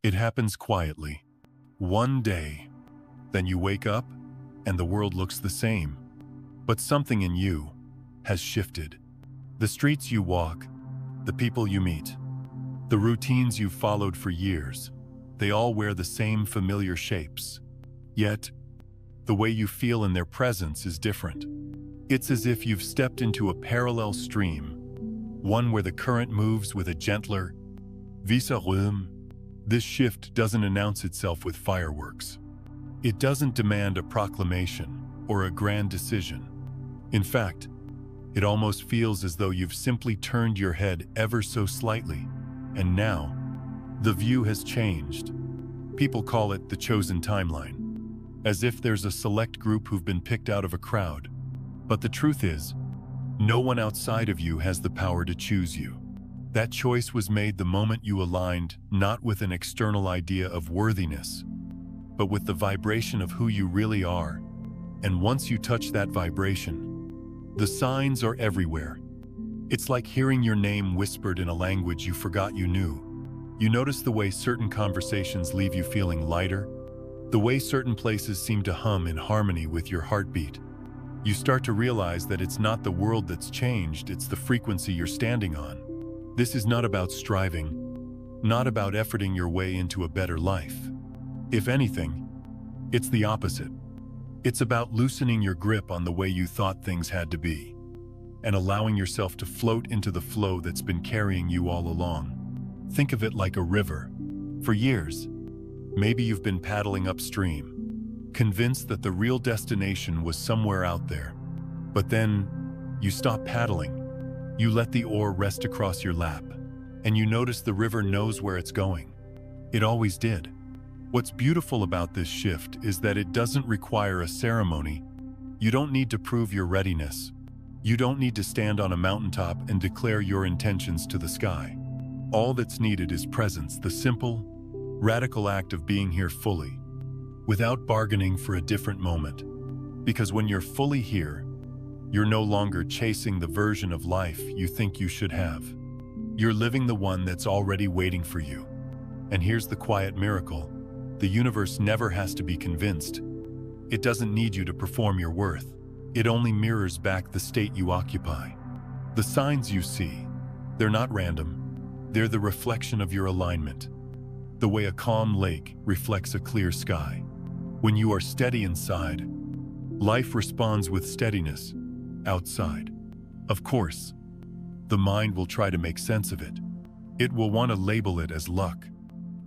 It happens quietly. One day, then you wake up and the world looks the same. But something in you has shifted. The streets you walk, the people you meet, the routines you've followed for years, they all wear the same familiar shapes. Yet, the way you feel in their presence is different. It's as if you've stepped into a parallel stream, one where the current moves with a gentler vis-a-vis. This shift doesn't announce itself with fireworks. It doesn't demand a proclamation or a grand decision. In fact, it almost feels as though you've simply turned your head ever so slightly, and now, the view has changed. People call it the chosen timeline, as if there's a select group who've been picked out of a crowd. But the truth is, no one outside of you has the power to choose you. That choice was made the moment you aligned not with an external idea of worthiness, but with the vibration of who you really are. And once you touch that vibration, the signs are everywhere. It's like hearing your name whispered in a language you forgot you knew. You notice the way certain conversations leave you feeling lighter, the way certain places seem to hum in harmony with your heartbeat. You start to realize that it's not the world that's changed, it's the frequency you're standing on. This is not about striving, not about efforting your way into a better life. If anything, it's the opposite. It's about loosening your grip on the way you thought things had to be, and allowing yourself to float into the flow that's been carrying you all along. Think of it like a river. For years, maybe you've been paddling upstream, convinced that the real destination was somewhere out there. But then, you stop paddling. You let the oar rest across your lap, and you notice the river knows where it's going. It always did. What's beautiful about this shift is that it doesn't require a ceremony. You don't need to prove your readiness. You don't need to stand on a mountaintop and declare your intentions to the sky. All that's needed is presence, the simple, radical act of being here fully, without bargaining for a different moment. Because when you're fully here, you're no longer chasing the version of life you think you should have. You're living the one that's already waiting for you. And here's the quiet miracle. The universe never has to be convinced. It doesn't need you to perform your worth. It only mirrors back the state you occupy. The signs you see, they're not random. They're the reflection of your alignment. The way a calm lake reflects a clear sky. When you are steady inside, life responds with steadiness outside. Of course, the mind will try to make sense of it. It will want to label it as luck,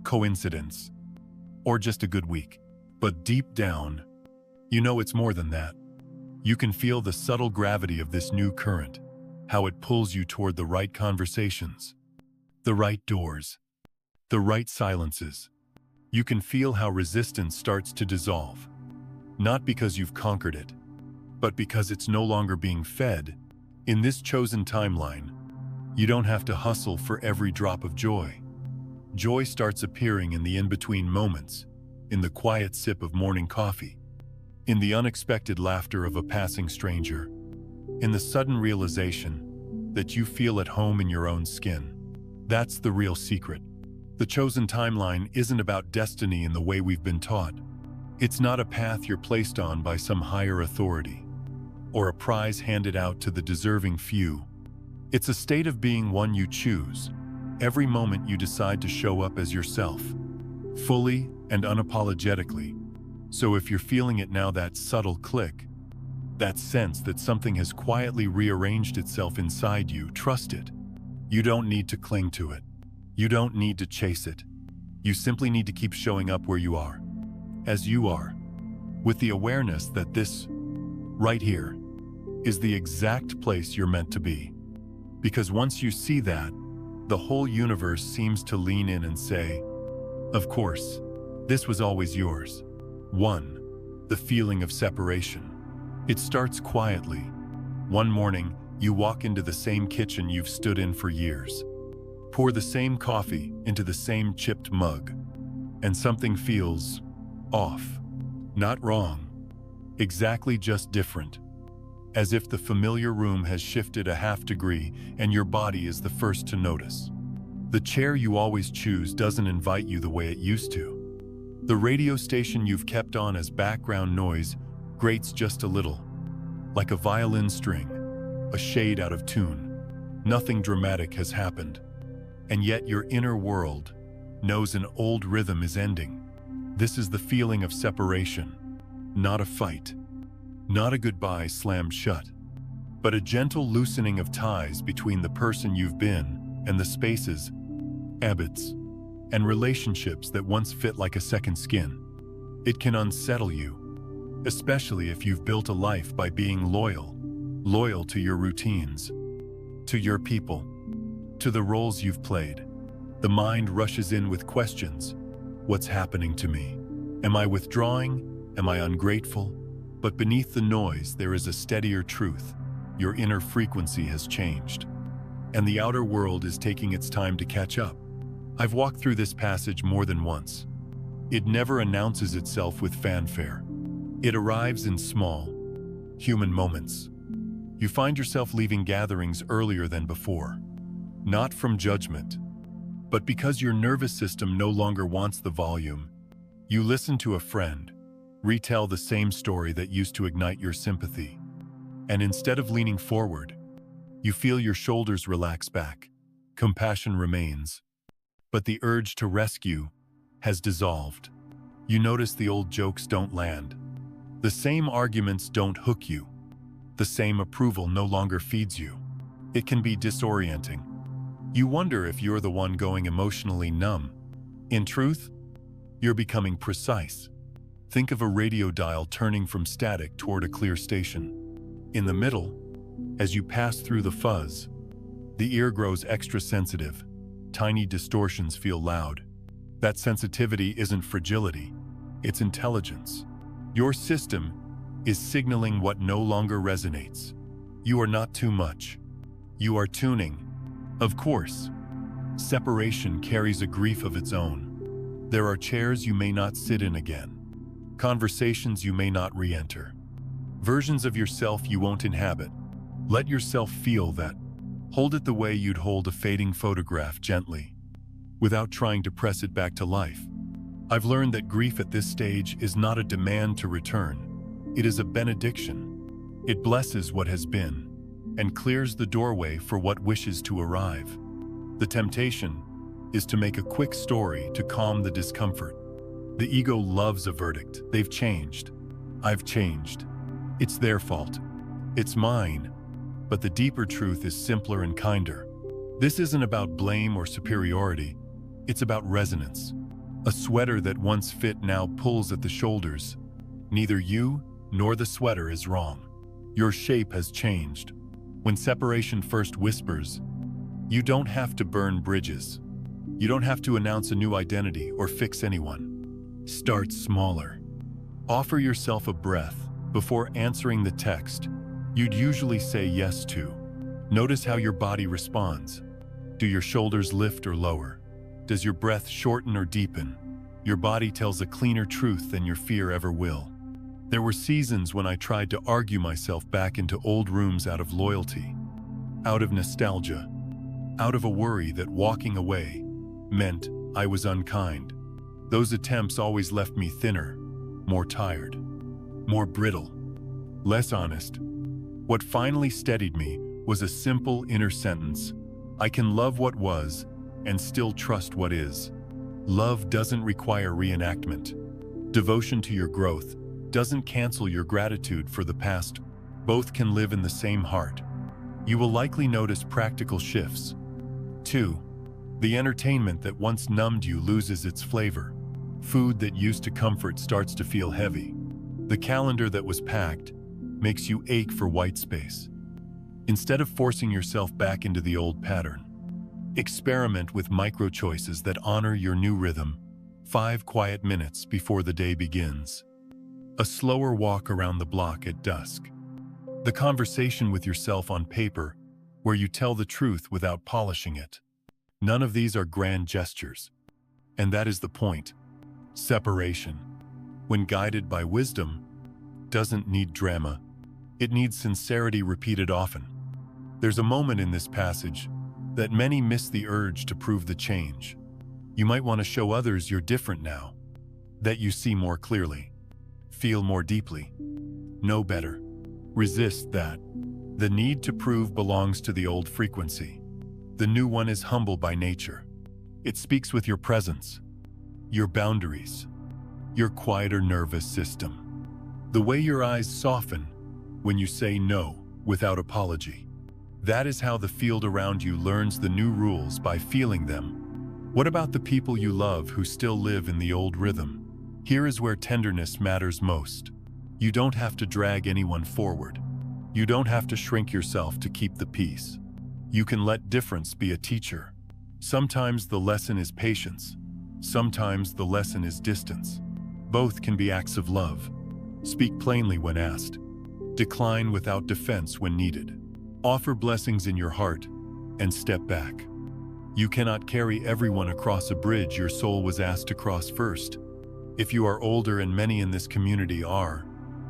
coincidence, or just a good week. But deep down, you know it's more than that. You can feel the subtle gravity of this new current, how it pulls you toward the right conversations, the right doors, the right silences. You can feel how resistance starts to dissolve, not because you've conquered it, but because it's no longer being fed. In this chosen timeline, you don't have to hustle for every drop of joy. Joy starts appearing in the in-between moments, in the quiet sip of morning coffee, in the unexpected laughter of a passing stranger, in the sudden realization that you feel at home in your own skin. That's the real secret. The chosen timeline isn't about destiny in the way we've been taught. It's not a path you're placed on by some higher authority, or a prize handed out to the deserving few. It's a state of being one you choose. Every moment you decide to show up as yourself, fully and unapologetically. So if you're feeling it now, that subtle click, that sense that something has quietly rearranged itself inside you, trust it. You don't need to cling to it. You don't need to chase it. You simply need to keep showing up where you are, as you are, with the awareness that this, right here, is the exact place you're meant to be. Because once you see that, the whole universe seems to lean in and say, of course, this was always yours. 1. The feeling of separation. It starts quietly. One morning, you walk into the same kitchen you've stood in for years. Pour the same coffee into the same chipped mug, and something feels off. Not wrong. Exactly, just different. As if the familiar room has shifted a half degree and your body is the first to notice. The chair you always choose doesn't invite you the way it used to. The radio station you've kept on as background noise grates just a little, like a violin string, a shade out of tune. Nothing dramatic has happened, and yet your inner world knows an old rhythm is ending. This is the feeling of separation, not a fight, not a goodbye slammed shut, but a gentle loosening of ties between the person you've been and the spaces, habits, and relationships that once fit like a second skin. It can unsettle you, especially if you've built a life by being loyal to your routines, to your people, to the roles you've played. The mind rushes in with questions. What's happening to me? Am I withdrawing? Am I ungrateful? But beneath the noise, there is a steadier truth. Your inner frequency has changed, and the outer world is taking its time to catch up. I've walked through this passage more than once. It never announces itself with fanfare. It arrives in small, human moments. You find yourself leaving gatherings earlier than before, not from judgment, but because your nervous system no longer wants the volume. You listen to a friend retell the same story that used to ignite your sympathy, and instead of leaning forward, you feel your shoulders relax back. Compassion remains, but the urge to rescue has dissolved. You notice the old jokes don't land. The same arguments don't hook you. The same approval no longer feeds you. It can be disorienting. You wonder if you're the one going emotionally numb. In truth, you're becoming precise. Think of a radio dial turning from static toward a clear station. In the middle, as you pass through the fuzz, the ear grows extra sensitive. Tiny distortions feel loud. That sensitivity isn't fragility, it's intelligence. Your system is signaling what no longer resonates. You are not too much. You are tuning. Of course, separation carries a grief of its own. There are chairs you may not sit in again, conversations you may not re-enter, versions of yourself you won't inhabit. Let yourself feel that. Hold it the way you'd hold a fading photograph, gently, without trying to press it back to life. I've learned that grief at this stage is not a demand to return. It is a benediction. It blesses what has been and clears the doorway for what wishes to arrive. The temptation is to make a quick story to calm the discomfort. The ego loves a verdict. They've changed. I've changed. It's their fault. It's mine. But the deeper truth is simpler and kinder. This isn't about blame or superiority. It's about resonance. A sweater that once fit now pulls at the shoulders. Neither you nor the sweater is wrong. Your shape has changed. When separation first whispers, you don't have to burn bridges. You don't have to announce a new identity or fix anyone. Start smaller. Offer yourself a breath before answering the text you'd usually say yes to. Notice how your body responds. Do your shoulders lift or lower? Does your breath shorten or deepen? Your body tells a cleaner truth than your fear ever will. There were seasons when I tried to argue myself back into old rooms out of loyalty, out of nostalgia, out of a worry that walking away meant I was unkind. Those attempts always left me thinner, more tired, more brittle, less honest. What finally steadied me was a simple inner sentence. I can love what was and still trust what is. Love doesn't require reenactment. Devotion to your growth doesn't cancel your gratitude for the past. Both can live in the same heart. You will likely notice practical shifts. 2. The entertainment that once numbed you loses its flavor. Food that used to comfort starts to feel heavy. The calendar that was packed makes you ache for white space. Instead of forcing yourself back into the old pattern, experiment with micro-choices that honor your new rhythm. 5 quiet minutes before the day begins. A slower walk around the block at dusk. The conversation with yourself on paper where you tell the truth without polishing it. None of these are grand gestures. And that is the point. Separation, when guided by wisdom, doesn't need drama. It needs sincerity repeated often. There's a moment in this passage that many miss the urge to prove the change. You might want to show others you're different now, that you see more clearly, feel more deeply, know better. Resist that. The need to prove belongs to the old frequency. The new one is humble by nature. It speaks with your presence, your boundaries, your quieter nervous system. The way your eyes soften when you say no without apology. That is how the field around you learns the new rules, by feeling them. What about the people you love who still live in the old rhythm? Here is where tenderness matters most. You don't have to drag anyone forward. You don't have to shrink yourself to keep the peace. You can let difference be a teacher. Sometimes the lesson is patience. Sometimes the lesson is distance. Both can be acts of love. Speak plainly when asked. Decline without defense when needed. Offer blessings in your heart and step back. You cannot carry everyone across a bridge your soul was asked to cross first. If you are older, and many in this community are,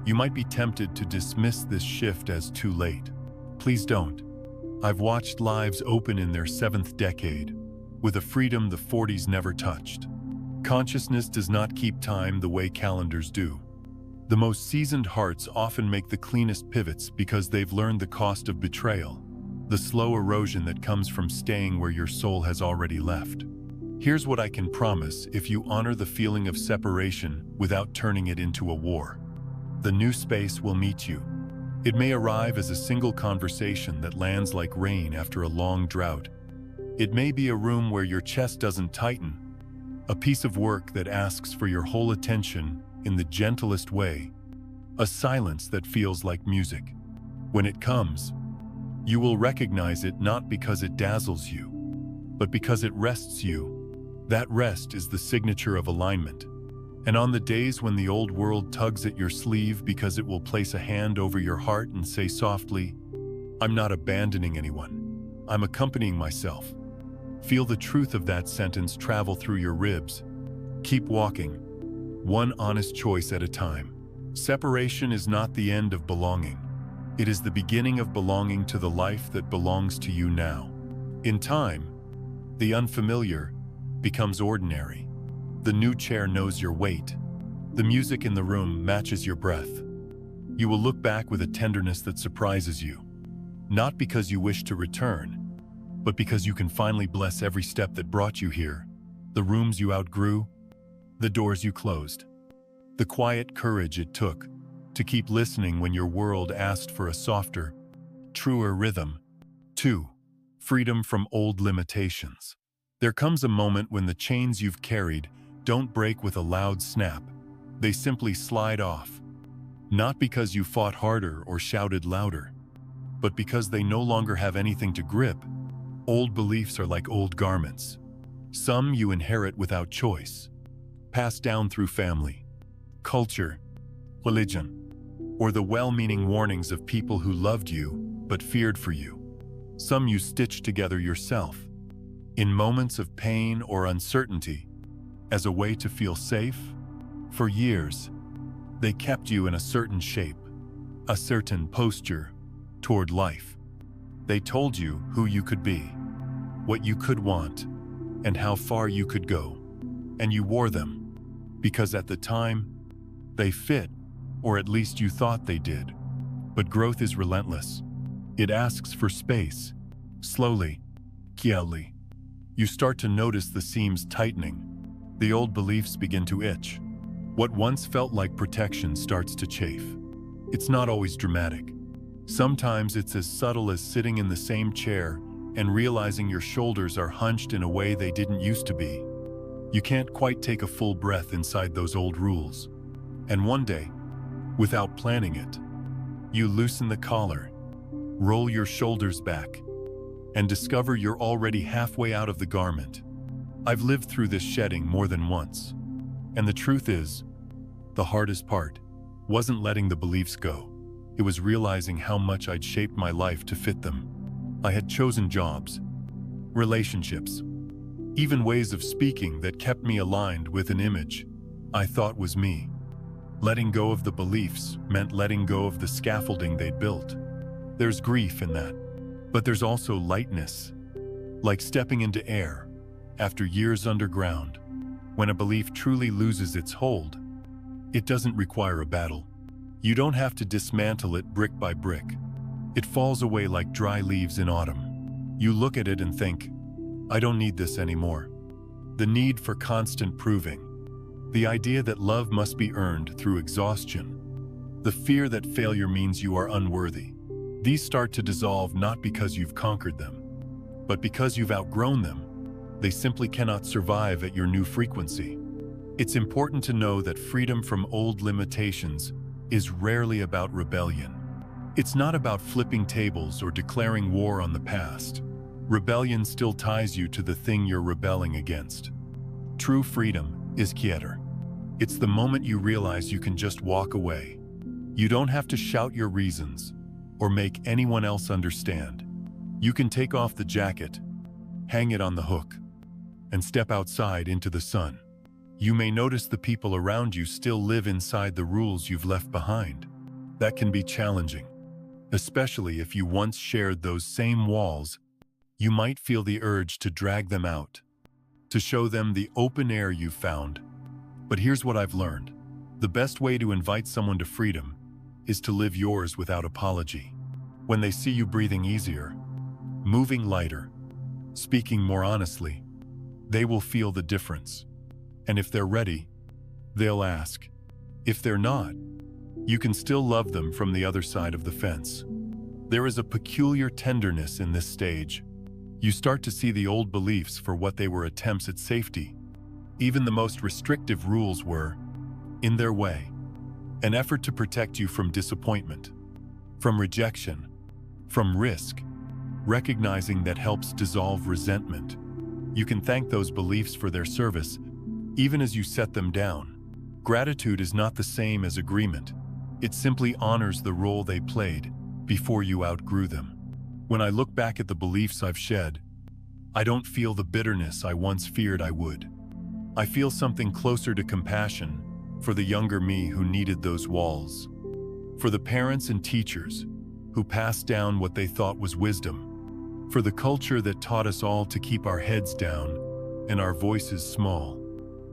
you might be tempted to dismiss this shift as too late. Please don't. I've watched lives open in their 7th decade, with a freedom the 40s never touched. Consciousness does not keep time the way calendars do. The most seasoned hearts often make the cleanest pivots because they've learned the cost of betrayal, the slow erosion that comes from staying where your soul has already left. Here's what I can promise if you honor the feeling of separation without turning it into a war. The new space will meet you. It may arrive as a single conversation that lands like rain after a long drought. It may be a room where your chest doesn't tighten, a piece of work that asks for your whole attention in the gentlest way, a silence that feels like music. When it comes, you will recognize it not because it dazzles you, but because it rests you. That rest is the signature of alignment. And on the days when the old world tugs at your sleeve because it will place a hand over your heart and say softly, "I'm not abandoning anyone, I'm accompanying myself," feel the truth of that sentence travel through your ribs. Keep walking, one honest choice at a time. Separation is not the end of belonging. It is the beginning of belonging to the life that belongs to you now. In time, the unfamiliar becomes ordinary. The new chair knows your weight. The music in the room matches your breath. You will look back with a tenderness that surprises you, not because you wish to return, but because you can finally bless every step that brought you here, the rooms you outgrew, the doors you closed, the quiet courage it took to keep listening when your world asked for a softer, truer rhythm. 2. Freedom from old limitations. There comes a moment when the chains you've carried don't break with a loud snap. They simply slide off. Not because you fought harder or shouted louder, but because they no longer have anything to grip. Old beliefs are like old garments. Some you inherit without choice, passed down through family, culture, religion, or the well-meaning warnings of people who loved you but feared for you. Some you stitched together yourself, in moments of pain or uncertainty, as a way to feel safe. For years, they kept you in a certain shape, a certain posture toward life. They told you who you could be, what you could want, and how far you could go. And you wore them, because at the time, they fit, or at least you thought they did. But growth is relentless. It asks for space. Slowly, quietly, you start to notice the seams tightening. The old beliefs begin to itch. What once felt like protection starts to chafe. It's not always dramatic. Sometimes it's as subtle as sitting in the same chair and realizing your shoulders are hunched in a way they didn't used to be. You can't quite take a full breath inside those old rules. And one day, without planning it, you loosen the collar, roll your shoulders back, and discover you're already halfway out of the garment. I've lived through this shedding more than once. And the truth is, the hardest part wasn't letting the beliefs go. It was realizing how much I'd shaped my life to fit them. I had chosen jobs, relationships, even ways of speaking that kept me aligned with an image I thought was me. Letting go of the beliefs meant letting go of the scaffolding they'd built. There's grief in that, but there's also lightness. like stepping into air after years underground. When a belief truly loses its hold, it doesn't require a battle. You don't have to dismantle it brick by brick. It falls away like dry leaves in autumn. You look at it and think, I don't need this anymore. The need for constant proving, the idea that love must be earned through exhaustion, the fear that failure means you are unworthy. These start to dissolve not because you've conquered them, but because you've outgrown them. They simply cannot survive at your new frequency. It's important to know that freedom from old limitations is rarely about rebellion. It's not about flipping tables or declaring war on the past. Rebellion still ties you to the thing you're rebelling against. True freedom is quieter. It's the moment you realize you can just walk away. You don't have to shout your reasons or make anyone else understand. You can take off the jacket, hang it on the hook, and step outside into the sun. You may notice the people around you still live inside the rules you've left behind. That can be challenging, especially if you once shared those same walls. You might feel the urge to drag them out, to show them the open air you've found. But here's what I've learned. The best way to invite someone to freedom is to live yours without apology. When they see you breathing easier, moving lighter, speaking more honestly, they will feel the difference. And if they're ready, they'll ask. If they're not, you can still love them from the other side of the fence. There is a peculiar tenderness in this stage. You start to see the old beliefs for what they were: attempts at safety. Even the most restrictive rules were, in their way, an effort to protect you from disappointment, from rejection, from risk. Recognizing that helps dissolve resentment. You can thank those beliefs for their service, even as you set them down. Gratitude is not the same as agreement. It simply honors the role they played before you outgrew them. When I look back at the beliefs I've shed, I don't feel the bitterness I once feared I would. I feel something closer to compassion for the younger me who needed those walls, for the parents and teachers who passed down what they thought was wisdom, for the culture that taught us all to keep our heads down and our voices small.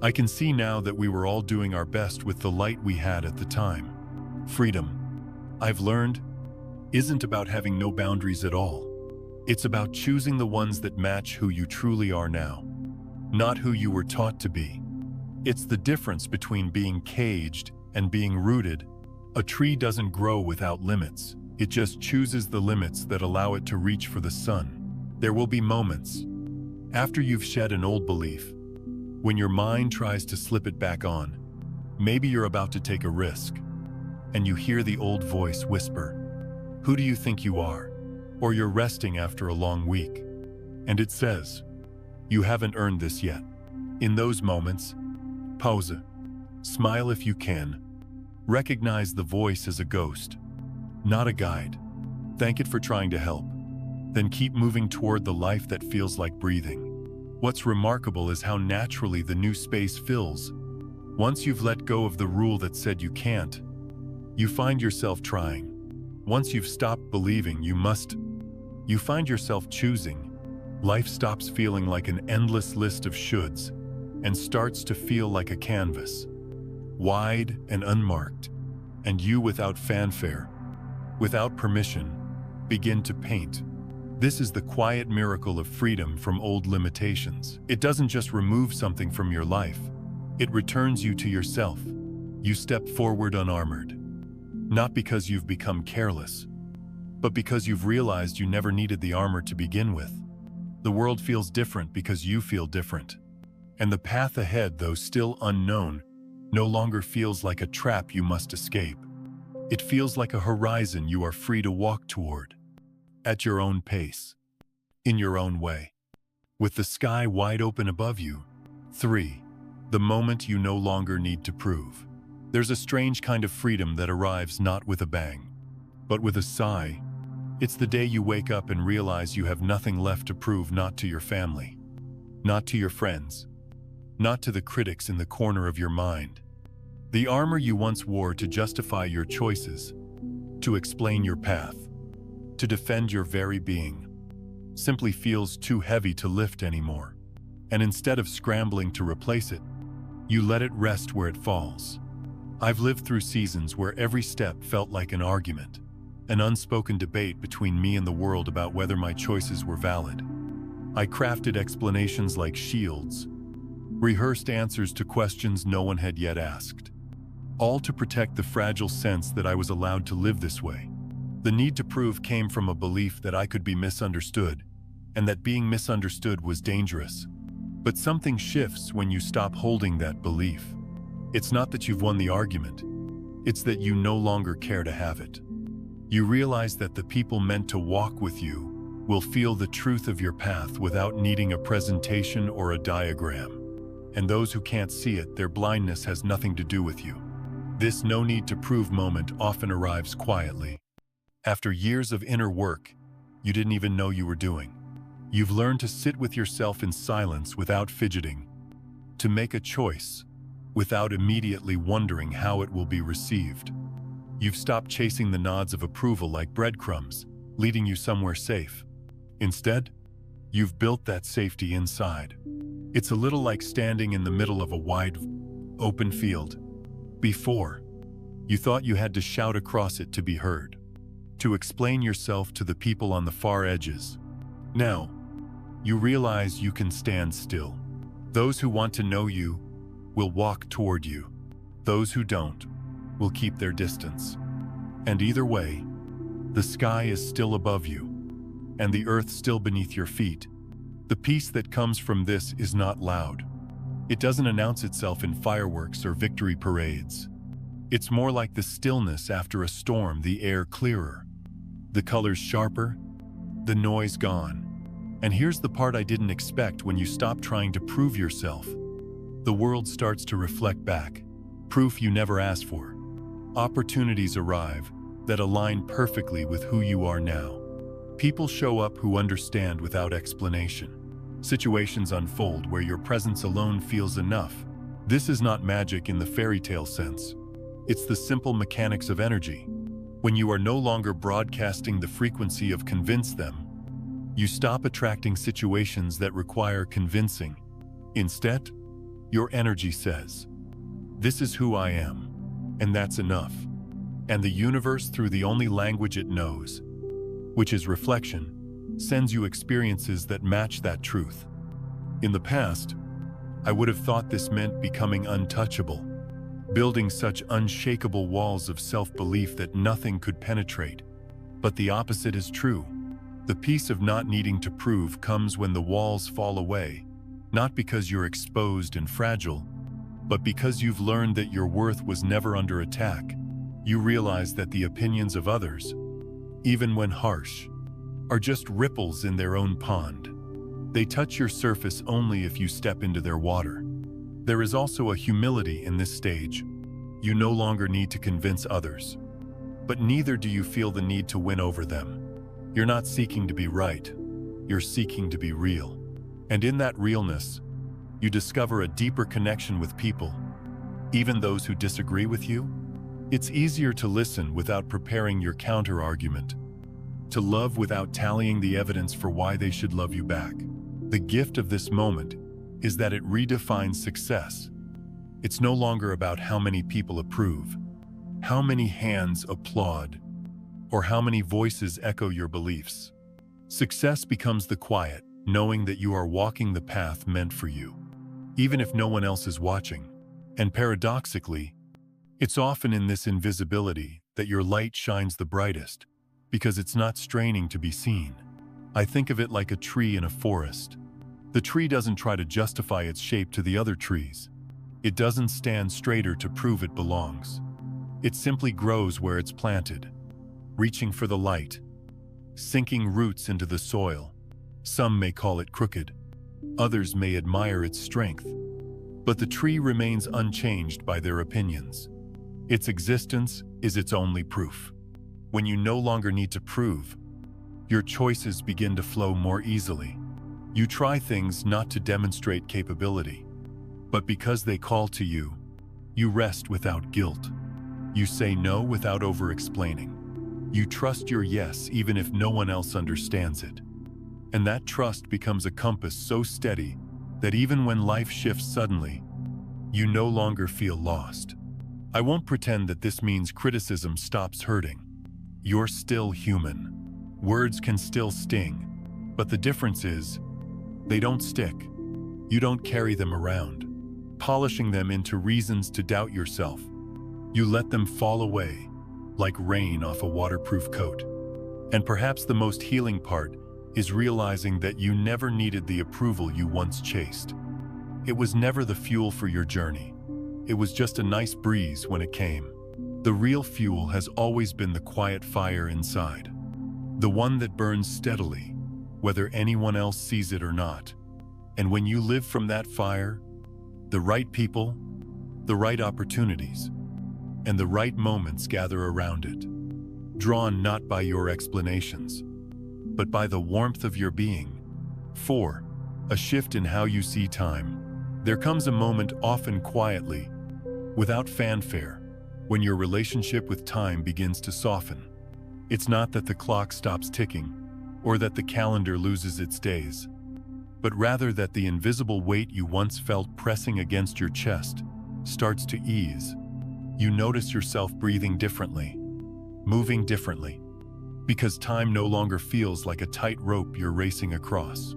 I can see now that we were all doing our best with the light we had at the time. Freedom, I've learned, isn't about having no boundaries at all. It's about choosing the ones that match who you truly are now, not who you were taught to be. It's the difference between being caged and being rooted. A tree doesn't grow without limits. It just chooses the limits that allow it to reach for the sun. There will be moments, after you've shed an old belief, when your mind tries to slip it back on. Maybe you're about to take a risk, and you hear the old voice whisper, "Who do you think you are?" Or you're resting after a long week, and it says, "You haven't earned this yet." In those moments, pause. Smile if you can. Recognize the voice as a ghost, not a guide. Thank it for trying to help. Then keep moving toward the life that feels like breathing. What's remarkable is how naturally the new space fills. Once you've let go of the rule that said you can't, you find yourself trying. Once you've stopped believing you must, you find yourself choosing. Life stops feeling like an endless list of shoulds and starts to feel like a canvas, wide and unmarked, and you, without fanfare, without permission, begin to paint. This is the quiet miracle of freedom from old limitations. It doesn't just remove something from your life, it returns you to yourself. You step forward unarmored, not because you've become careless, but because you've realized you never needed the armor to begin with. The world feels different because you feel different. And the path ahead, though still unknown, no longer feels like a trap you must escape. It feels like a horizon you are free to walk toward, at your own pace, in your own way, with the sky wide open above you. 3. The moment you no longer need to prove. There's a strange kind of freedom that arrives not with a bang, but with a sigh. It's the day you wake up and realize you have nothing left to prove, not to your family, not to your friends, not to the critics in the corner of your mind. The armor you once wore to justify your choices, to explain your path, to defend your very being, simply feels too heavy to lift anymore. And instead of scrambling to replace it, you let it rest where it falls. I've lived through seasons where every step felt like an argument, an unspoken debate between me and the world about whether my choices were valid. I crafted explanations like shields, rehearsed answers to questions no one had yet asked, all to protect the fragile sense that I was allowed to live this way. The need to prove came from a belief that I could be misunderstood, and that being misunderstood was dangerous. But something shifts when you stop holding that belief. It's not that you've won the argument, it's that you no longer care to have it. You realize that the people meant to walk with you will feel the truth of your path without needing a presentation or a diagram. And those who can't see it, their blindness has nothing to do with you. This no need to prove moment often arrives quietly. After years of inner work you didn't even know you were doing. You've learned to sit with yourself in silence without fidgeting, to make a choice without immediately wondering how it will be received. You've stopped chasing the nods of approval like breadcrumbs, leading you somewhere safe. Instead, you've built that safety inside. It's a little like standing in the middle of a wide, open field. Before, you thought you had to shout across it to be heard, to explain yourself to the people on the far edges. Now, you realize you can stand still. Those who want to know you will walk toward you. Those who don't will keep their distance. And either way, the sky is still above you, and the earth still beneath your feet. The peace that comes from this is not loud. It doesn't announce itself in fireworks or victory parades. It's more like the stillness after a storm, the air clearer, the colors sharper, the noise gone. And here's the part I didn't expect: when you stop trying to prove yourself, the world starts to reflect back, proof you never asked for. Opportunities arrive that align perfectly with who you are now. People show up who understand without explanation. Situations unfold where your presence alone feels enough. This is not magic in the fairy tale sense. It's the simple mechanics of energy. When you are no longer broadcasting the frequency of convince them, you stop attracting situations that require convincing. Instead, your energy says, "This is who I am," and that's enough. And the universe, through the only language it knows, which is reflection, sends you experiences that match that truth. In the past, I would have thought this meant becoming untouchable, building such unshakable walls of self-belief that nothing could penetrate. But the opposite is true. The peace of not needing to prove comes when the walls fall away, not because you're exposed and fragile, but because you've learned that your worth was never under attack. You realize that the opinions of others, even when harsh, are just ripples in their own pond. They touch your surface only if you step into their water. There is also a humility in this stage. You no longer need to convince others, but neither do you feel the need to win over them. You're not seeking to be right, you're seeking to be real. And in that realness, you discover a deeper connection with people, even those who disagree with you. It's easier to listen without preparing your counter-argument, to love without tallying the evidence for why they should love you back. The gift of this moment is that it redefines success. It's no longer about how many people approve, how many hands applaud, or how many voices echo your beliefs. Success becomes the quiet, knowing that you are walking the path meant for you, even if no one else is watching. And paradoxically, it's often in this invisibility that your light shines the brightest, because it's not straining to be seen. I think of it like a tree in a forest. The tree doesn't try to justify its shape to the other trees. It doesn't stand straighter to prove it belongs. It simply grows where it's planted, reaching for the light, sinking roots into the soil. Some may call it crooked, others may admire its strength, but the tree remains unchanged by their opinions. Its existence is its only proof. When you no longer need to prove, your choices begin to flow more easily. You try things not to demonstrate capability, but because they call to you. You rest without guilt. You say no without over-explaining. You trust your yes even if no one else understands it. And that trust becomes a compass so steady that even when life shifts suddenly, you no longer feel lost. I won't pretend that this means criticism stops hurting. You're still human. Words can still sting, but the difference is, they don't stick. You don't carry them around, polishing them into reasons to doubt yourself. You let them fall away, like rain off a waterproof coat. And perhaps the most healing part is realizing that you never needed the approval you once chased. It was never the fuel for your journey. It was just a nice breeze when it came. The real fuel has always been the quiet fire inside. The one that burns steadily, whether anyone else sees it or not. And when you live from that fire, the right people, the right opportunities, and the right moments gather around it, drawn not by your explanations, but by the warmth of your being. 4. A shift in how you see time. There comes a moment, often quietly, without fanfare, when your relationship with time begins to soften. It's not that the clock stops ticking, or that the calendar loses its days, but rather that the invisible weight you once felt pressing against your chest starts to ease. You notice yourself breathing differently, moving differently, because time no longer feels like a tight rope you're racing across.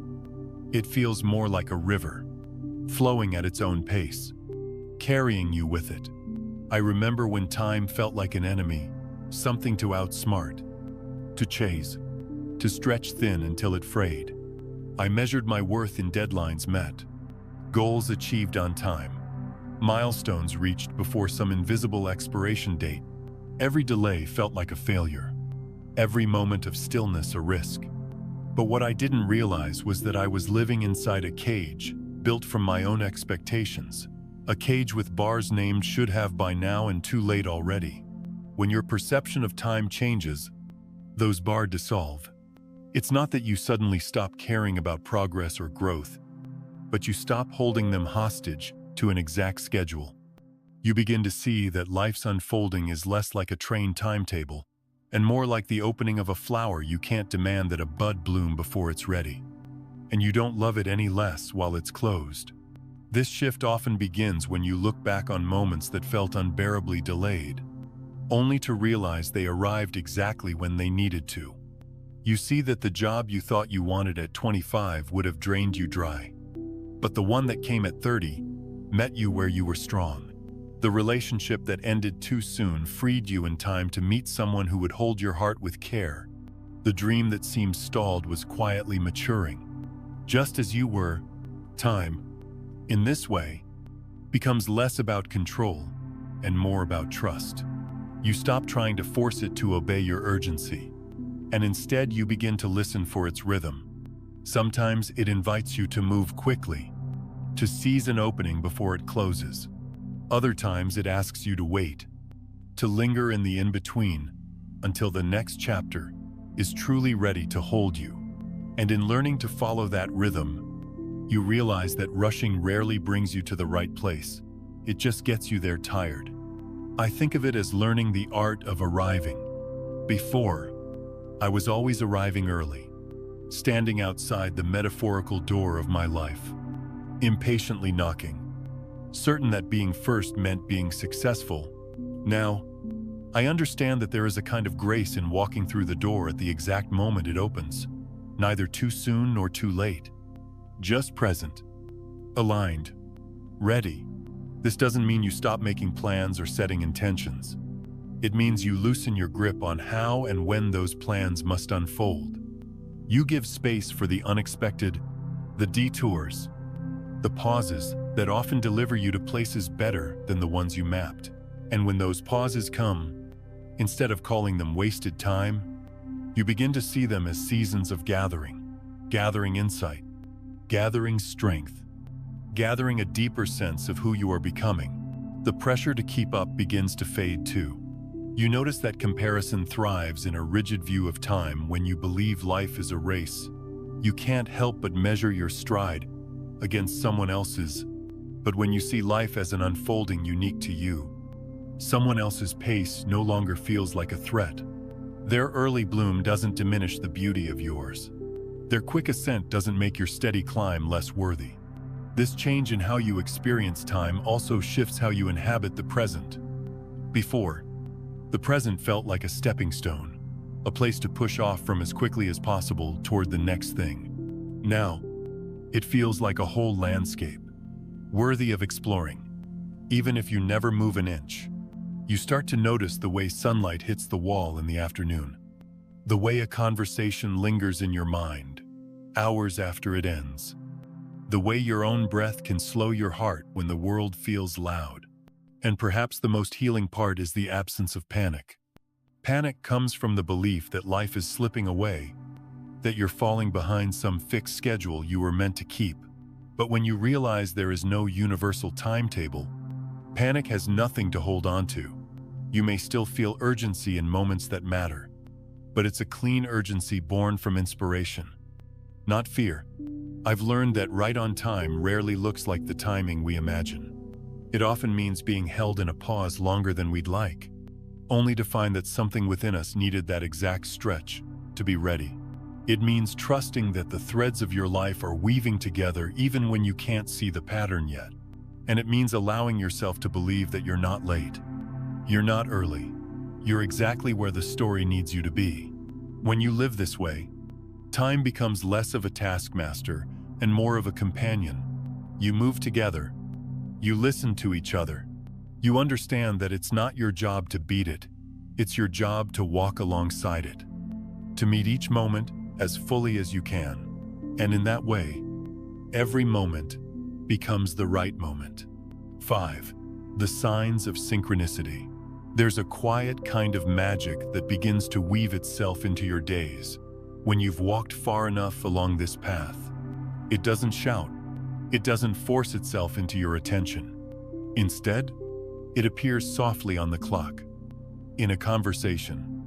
It feels more like a river, flowing at its own pace, carrying you with it. I remember when time felt like an enemy, something to outsmart, to chase, to stretch thin until it frayed. I measured my worth in deadlines met, goals achieved on time, milestones reached before some invisible expiration date. Every delay felt like a failure, every moment of stillness a risk. But what I didn't realize was that I was living inside a cage built from my own expectations, a cage with bars named should have by now and too late already. When your perception of time changes, those bars dissolve. It's not that you suddenly stop caring about progress or growth, but you stop holding them hostage to an exact schedule. You begin to see that life's unfolding is less like a trained timetable and more like the opening of a flower. You can't demand that a bud bloom before it's ready, and you don't love it any less while it's closed. This shift often begins when you look back on moments that felt unbearably delayed, only to realize they arrived exactly when they needed to. You see that the job you thought you wanted at 25 would have drained you dry, but the one that came at 30 met you where you were strong. The relationship that ended too soon freed you in time to meet someone who would hold your heart with care. The dream that seemed stalled was quietly maturing, just as you were. Time, in this way, becomes less about control and more about trust. You stop trying to force it to obey your urgency, and instead you begin to listen for its rhythm. Sometimes it invites you to move quickly, to seize an opening before it closes. Other times it asks you to wait, to linger in the in-between until the next chapter is truly ready to hold you. And in learning to follow that rhythm, you realize that rushing rarely brings you to the right place. It just gets you there tired. I think of it as learning the art of arriving. Before, I was always arriving early, standing outside the metaphorical door of my life, impatiently knocking, certain that being first meant being successful. Now, I understand that there is a kind of grace in walking through the door at the exact moment it opens, neither too soon nor too late, just present, aligned, ready. This doesn't mean you stop making plans or setting intentions. It means you loosen your grip on how and when those plans must unfold. You give space for the unexpected, the detours, the pauses that often deliver you to places better than the ones you mapped. And when those pauses come, instead of calling them wasted time, you begin to see them as seasons of gathering insight, gathering strength, gathering a deeper sense of who you are becoming. The pressure to keep up begins to fade too. You notice that comparison thrives in a rigid view of time. When you believe life is a race, you can't help but measure your stride against someone else's. But when you see life as an unfolding unique to you, someone else's pace no longer feels like a threat. Their early bloom doesn't diminish the beauty of yours. Their quick ascent doesn't make your steady climb less worthy. This change in how you experience time also shifts how you inhabit the present. Before, the present felt like a stepping stone, a place to push off from as quickly as possible toward the next thing. Now, it feels like a whole landscape, worthy of exploring. Even if you never move an inch, you start to notice the way sunlight hits the wall in the afternoon, the way a conversation lingers in your mind, hours after it ends, the way your own breath can slow your heart when the world feels loud. And perhaps the most healing part is the absence of panic. Panic comes from the belief that life is slipping away, that you're falling behind some fixed schedule you were meant to keep. But when you realize there is no universal timetable, panic has nothing to hold on to. You may still feel urgency in moments that matter, but it's a clean urgency born from inspiration, not fear. I've learned that right on time rarely looks like the timing we imagine. It often means being held in a pause longer than we'd like, only to find that something within us needed that exact stretch to be ready. It means trusting that the threads of your life are weaving together even when you can't see the pattern yet. And it means allowing yourself to believe that you're not late. You're not early. You're exactly where the story needs you to be. When you live this way, time becomes less of a taskmaster and more of a companion. You move together. You listen to each other. You understand that it's not your job to beat it. It's your job to walk alongside it, to meet each moment as fully as you can. And in that way, every moment becomes the right moment. 5. The signs of synchronicity. There's a quiet kind of magic that begins to weave itself into your days when you've walked far enough along this path. It doesn't shout. It doesn't force itself into your attention. Instead, it appears softly on the clock, in a conversation,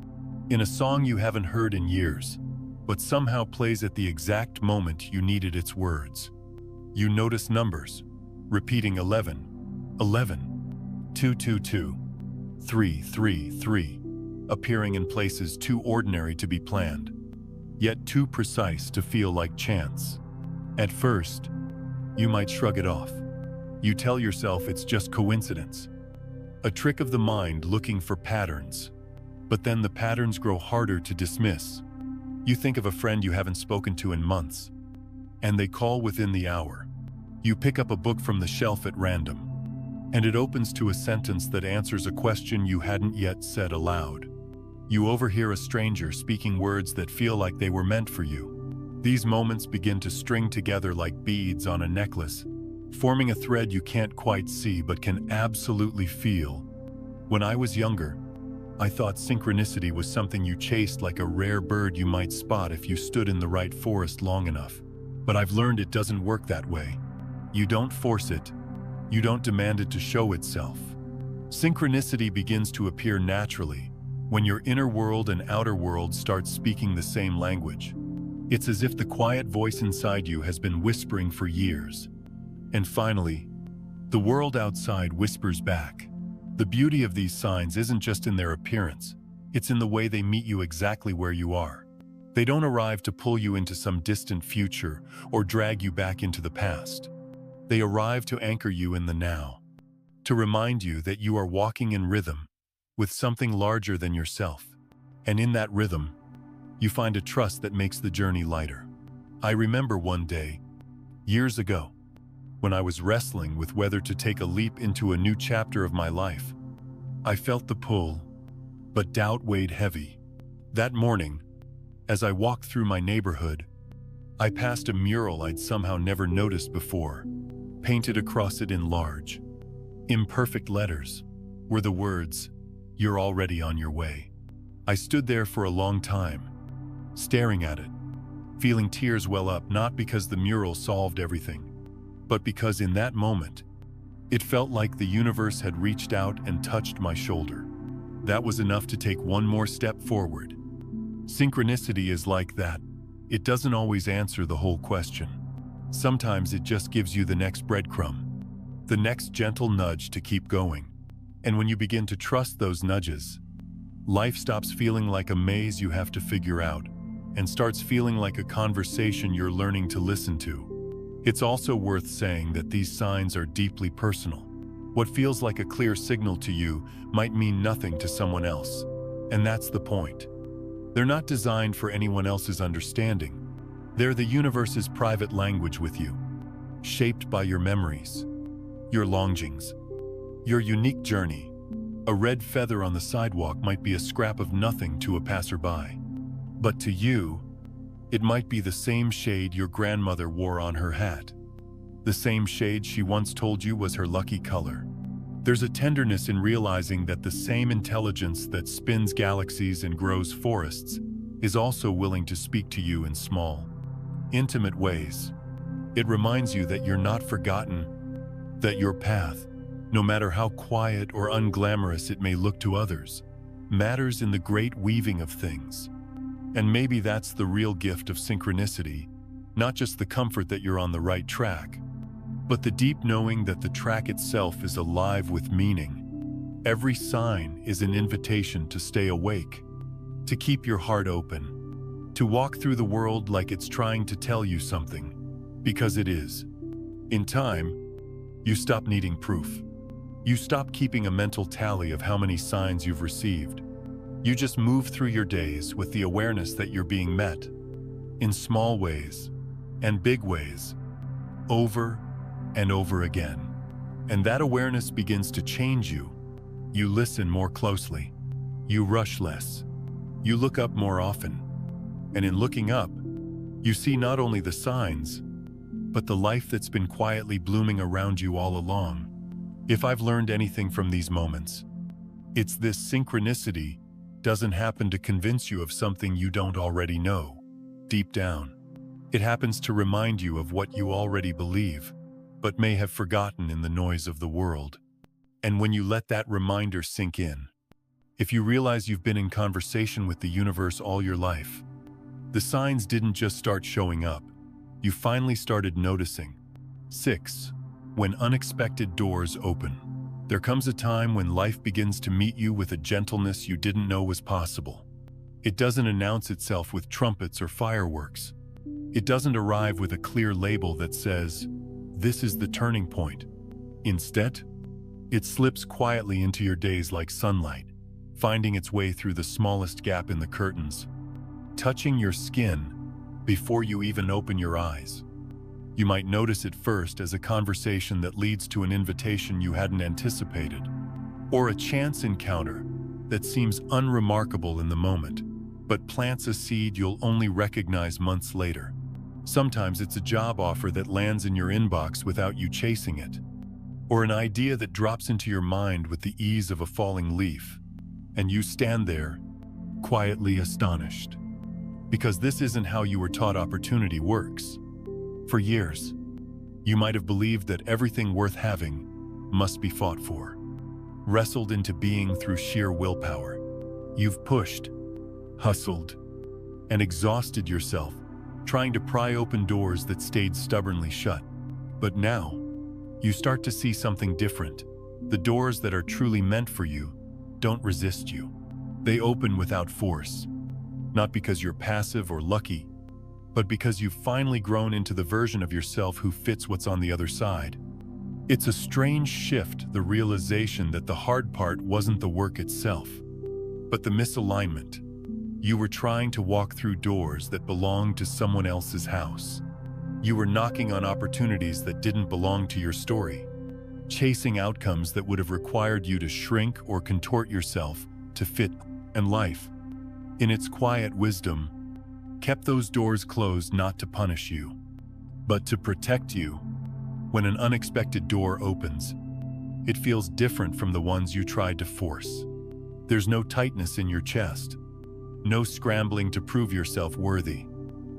in a song you haven't heard in years, but somehow plays at the exact moment you needed its words. You notice numbers, repeating 11, 11, 222, 333, appearing in places too ordinary to be planned, yet too precise to feel like chance. At first, you might shrug it off. You tell yourself it's just coincidence, a trick of the mind looking for patterns. But then the patterns grow harder to dismiss. You think of a friend you haven't spoken to in months, and they call within the hour. You pick up a book from the shelf at random, and it opens to a sentence that answers a question you hadn't yet said aloud. You overhear a stranger speaking words that feel like they were meant for you. These moments begin to string together like beads on a necklace, forming a thread you can't quite see but can absolutely feel. When I was younger, I thought synchronicity was something you chased like a rare bird you might spot if you stood in the right forest long enough. But I've learned it doesn't work that way. You don't force it. You don't demand it to show itself. Synchronicity begins to appear naturally when your inner world and outer world start speaking the same language. It's as if the quiet voice inside you has been whispering for years. And finally, the world outside whispers back. The beauty of these signs isn't just in their appearance, it's in the way they meet you exactly where you are. They don't arrive to pull you into some distant future or drag you back into the past. They arrive to anchor you in the now, to remind you that you are walking in rhythm with something larger than yourself. And in that rhythm, you find a trust that makes the journey lighter. I remember one day, years ago, when I was wrestling with whether to take a leap into a new chapter of my life. I felt the pull, but doubt weighed heavy. That morning, as I walked through my neighborhood, I passed a mural I'd somehow never noticed before. Painted across it in large, imperfect letters were the words, "You're already on your way." I stood there for a long time, staring at it, feeling tears well up, not because the mural solved everything, but because in that moment, it felt like the universe had reached out and touched my shoulder. That was enough to take one more step forward. Synchronicity is like that. It doesn't always answer the whole question. Sometimes it just gives you the next breadcrumb, the next gentle nudge to keep going. And when you begin to trust those nudges, life stops feeling like a maze you have to figure out, and starts feeling like a conversation you're learning to listen to. It's also worth saying that these signs are deeply personal. What feels like a clear signal to you might mean nothing to someone else. And that's the point. They're not designed for anyone else's understanding. They're the universe's private language with you, shaped by your memories, your longings, your unique journey. A red feather on the sidewalk might be a scrap of nothing to a passerby. But to you, it might be the same shade your grandmother wore on her hat, the same shade she once told you was her lucky color. There's a tenderness in realizing that the same intelligence that spins galaxies and grows forests is also willing to speak to you in small, intimate ways. It reminds you that you're not forgotten, that your path, no matter how quiet or unglamorous it may look to others, matters in the great weaving of things. And maybe that's the real gift of synchronicity, not just the comfort that you're on the right track, but the deep knowing that the track itself is alive with meaning. Every sign is an invitation to stay awake, to keep your heart open, to walk through the world like it's trying to tell you something, because it is. In time, you stop needing proof. You stop keeping a mental tally of how many signs you've received. You just move through your days with the awareness that you're being met, in small ways and big ways, over and over again. And that awareness begins to change you. You listen more closely. You rush less. You look up more often. And in looking up, you see not only the signs, but the life that's been quietly blooming around you all along. If I've learned anything from these moments, it's this: synchronicity doesn't happen to convince you of something you don't already know. Deep down, it happens to remind you of what you already believe, but may have forgotten in the noise of the world. And when you let that reminder sink in, if you realize you've been in conversation with the universe all your life, the signs didn't just start showing up, you finally started noticing. 6. When unexpected doors open. There comes a time when life begins to meet you with a gentleness you didn't know was possible. It doesn't announce itself with trumpets or fireworks. It doesn't arrive with a clear label that says, "This is the turning point." Instead, it slips quietly into your days like sunlight, finding its way through the smallest gap in the curtains, touching your skin before you even open your eyes. You might notice it first as a conversation that leads to an invitation you hadn't anticipated, or a chance encounter that seems unremarkable in the moment, but plants a seed you'll only recognize months later. Sometimes it's a job offer that lands in your inbox without you chasing it, or an idea that drops into your mind with the ease of a falling leaf, and you stand there, quietly astonished. Because this isn't how you were taught opportunity works. For years, you might have believed that everything worth having must be fought for, wrestled into being through sheer willpower. You've pushed, hustled, and exhausted yourself trying to pry open doors that stayed stubbornly shut. But now, you start to see something different. The doors that are truly meant for you don't resist you. They open without force, not because you're passive or lucky, but because you've finally grown into the version of yourself who fits what's on the other side. It's a strange shift, the realization that the hard part wasn't the work itself, but the misalignment. You were trying to walk through doors that belonged to someone else's house. You were knocking on opportunities that didn't belong to your story, chasing outcomes that would have required you to shrink or contort yourself to fit, and life, in its quiet wisdom, kept those doors closed not to punish you, but to protect you. When an unexpected door opens, it feels different from the ones you tried to force. There's no tightness in your chest, no scrambling to prove yourself worthy.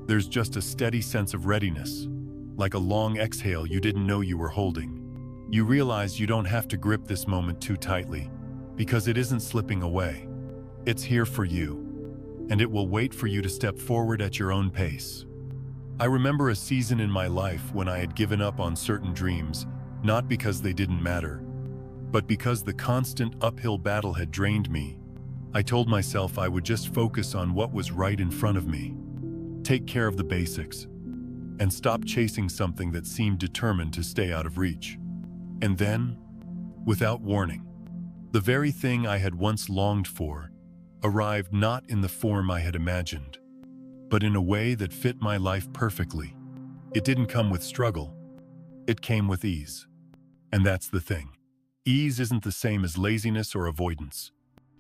There's just a steady sense of readiness, like a long exhale you didn't know you were holding. You realize you don't have to grip this moment too tightly, because it isn't slipping away. It's here for you, and it will wait for you to step forward at your own pace. I remember a season in my life when I had given up on certain dreams, not because they didn't matter, but because the constant uphill battle had drained me. I told myself I would just focus on what was right in front of me. Take care of the basics, and stop chasing something that seemed determined to stay out of reach. And then, without warning, the very thing I had once longed for arrived not in the form I had imagined, but in a way that fit my life perfectly. It didn't come with struggle, it came with ease. And that's the thing. Ease isn't the same as laziness or avoidance.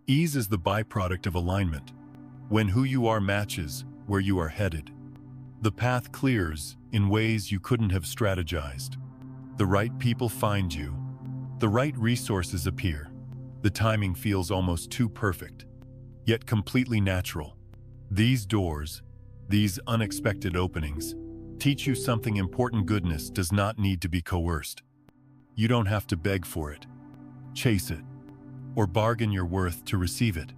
Ease is the byproduct of alignment. When who you are matches where you are headed, the path clears in ways you couldn't have strategized. The right people find you. The right resources appear. The timing feels almost too perfect, yet completely natural. These doors, these unexpected openings, teach you something important. Goodness does not need to be coerced. You don't have to beg for it, chase it, or bargain your worth to receive it.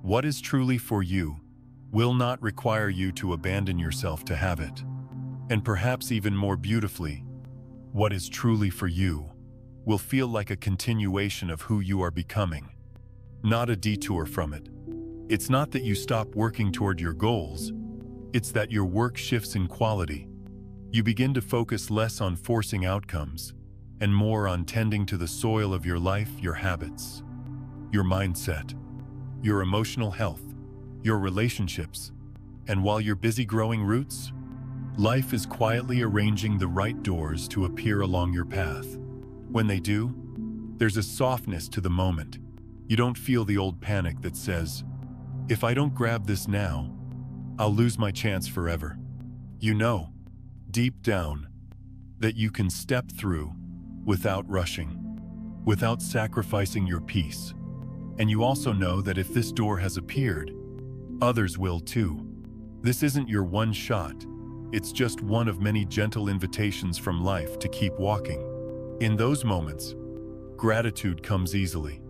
What is truly for you will not require you to abandon yourself to have it. And perhaps even more beautifully, what is truly for you will feel like a continuation of who you are becoming, not a detour from it. It's not that you stop working toward your goals, it's that your work shifts in quality. You begin to focus less on forcing outcomes and more on tending to the soil of your life, your habits, your mindset, your emotional health, your relationships. And while you're busy growing roots, life is quietly arranging the right doors to appear along your path. When they do, there's a softness to the moment. You don't feel the old panic that says, if I don't grab this now, I'll lose my chance forever. You know, deep down, that you can step through without rushing, without sacrificing your peace. And you also know that if this door has appeared, others will too. This isn't your one shot. It's just one of many gentle invitations from life to keep walking. In those moments, gratitude comes easily.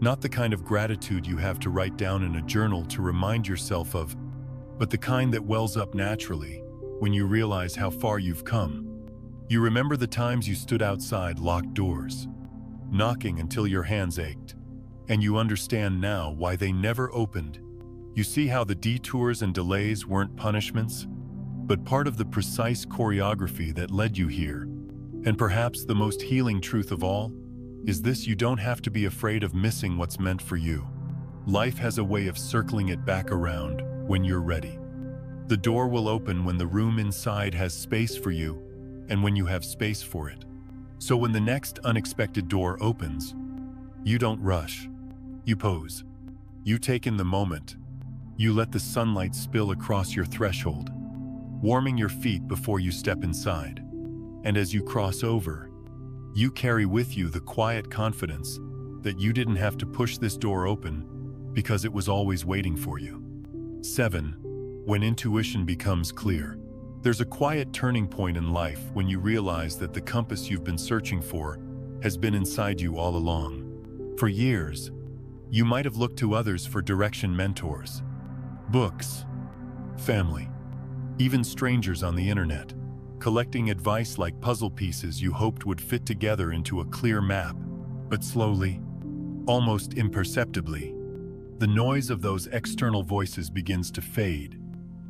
Not the kind of gratitude you have to write down in a journal to remind yourself of, but the kind that wells up naturally when you realize how far you've come. You remember the times you stood outside locked doors, knocking until your hands ached, and you understand now why they never opened. You see how the detours and delays weren't punishments, but part of the precise choreography that led you here. And perhaps the most healing truth of all is this: you don't have to be afraid of missing what's meant for you. Life has a way of circling it back around when you're ready. The door will open when the room inside has space for you and when you have space for it. So when the next unexpected door opens, you don't rush. You pose. You take in the moment. You let the sunlight spill across your threshold, warming your feet before you step inside. And as you cross over, you carry with you the quiet confidence that you didn't have to push this door open because it was always waiting for you. 7. When intuition becomes clear. There's a quiet turning point in life when you realize that the compass you've been searching for has been inside you all along. For years, you might have looked to others for direction: mentors, books, family, even strangers on the internet, collecting advice like puzzle pieces you hoped would fit together into a clear map. But slowly, almost imperceptibly, the noise of those external voices begins to fade.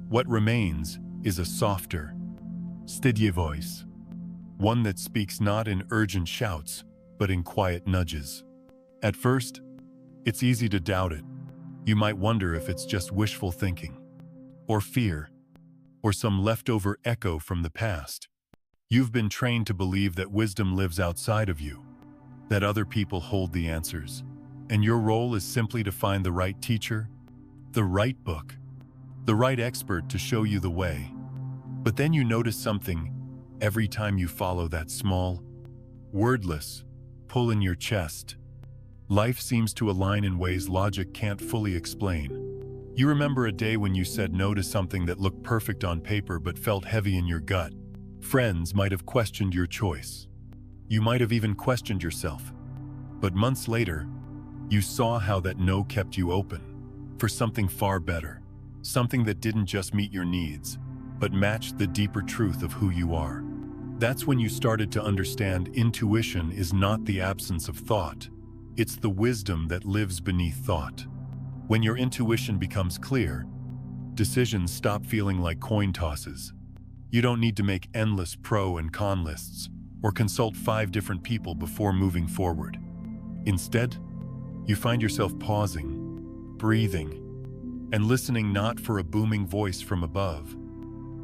What remains is a softer, steady voice, one that speaks not in urgent shouts, but in quiet nudges. At first, it's easy to doubt it. You might wonder if it's just wishful thinking, or fear, or some leftover echo from the past. You've been trained to believe that wisdom lives outside of you, that other people hold the answers, and your role is simply to find the right teacher, the right book, the right expert to show you the way. But then you notice something every time you follow that small, wordless pull in your chest. Life seems to align in ways logic can't fully explain. You remember a day when you said no to something that looked perfect on paper but felt heavy in your gut. Friends might have questioned your choice. You might have even questioned yourself. But months later, you saw how that no kept you open for something far better, something that didn't just meet your needs, but matched the deeper truth of who you are. That's when you started to understand intuition is not the absence of thought. It's the wisdom that lives beneath thought. When your intuition becomes clear, Decisions stop feeling like coin tosses. You don't need to make endless pro and con lists or consult 5 different people before moving forward. Instead, you find yourself pausing, breathing, and listening not for a booming voice from above,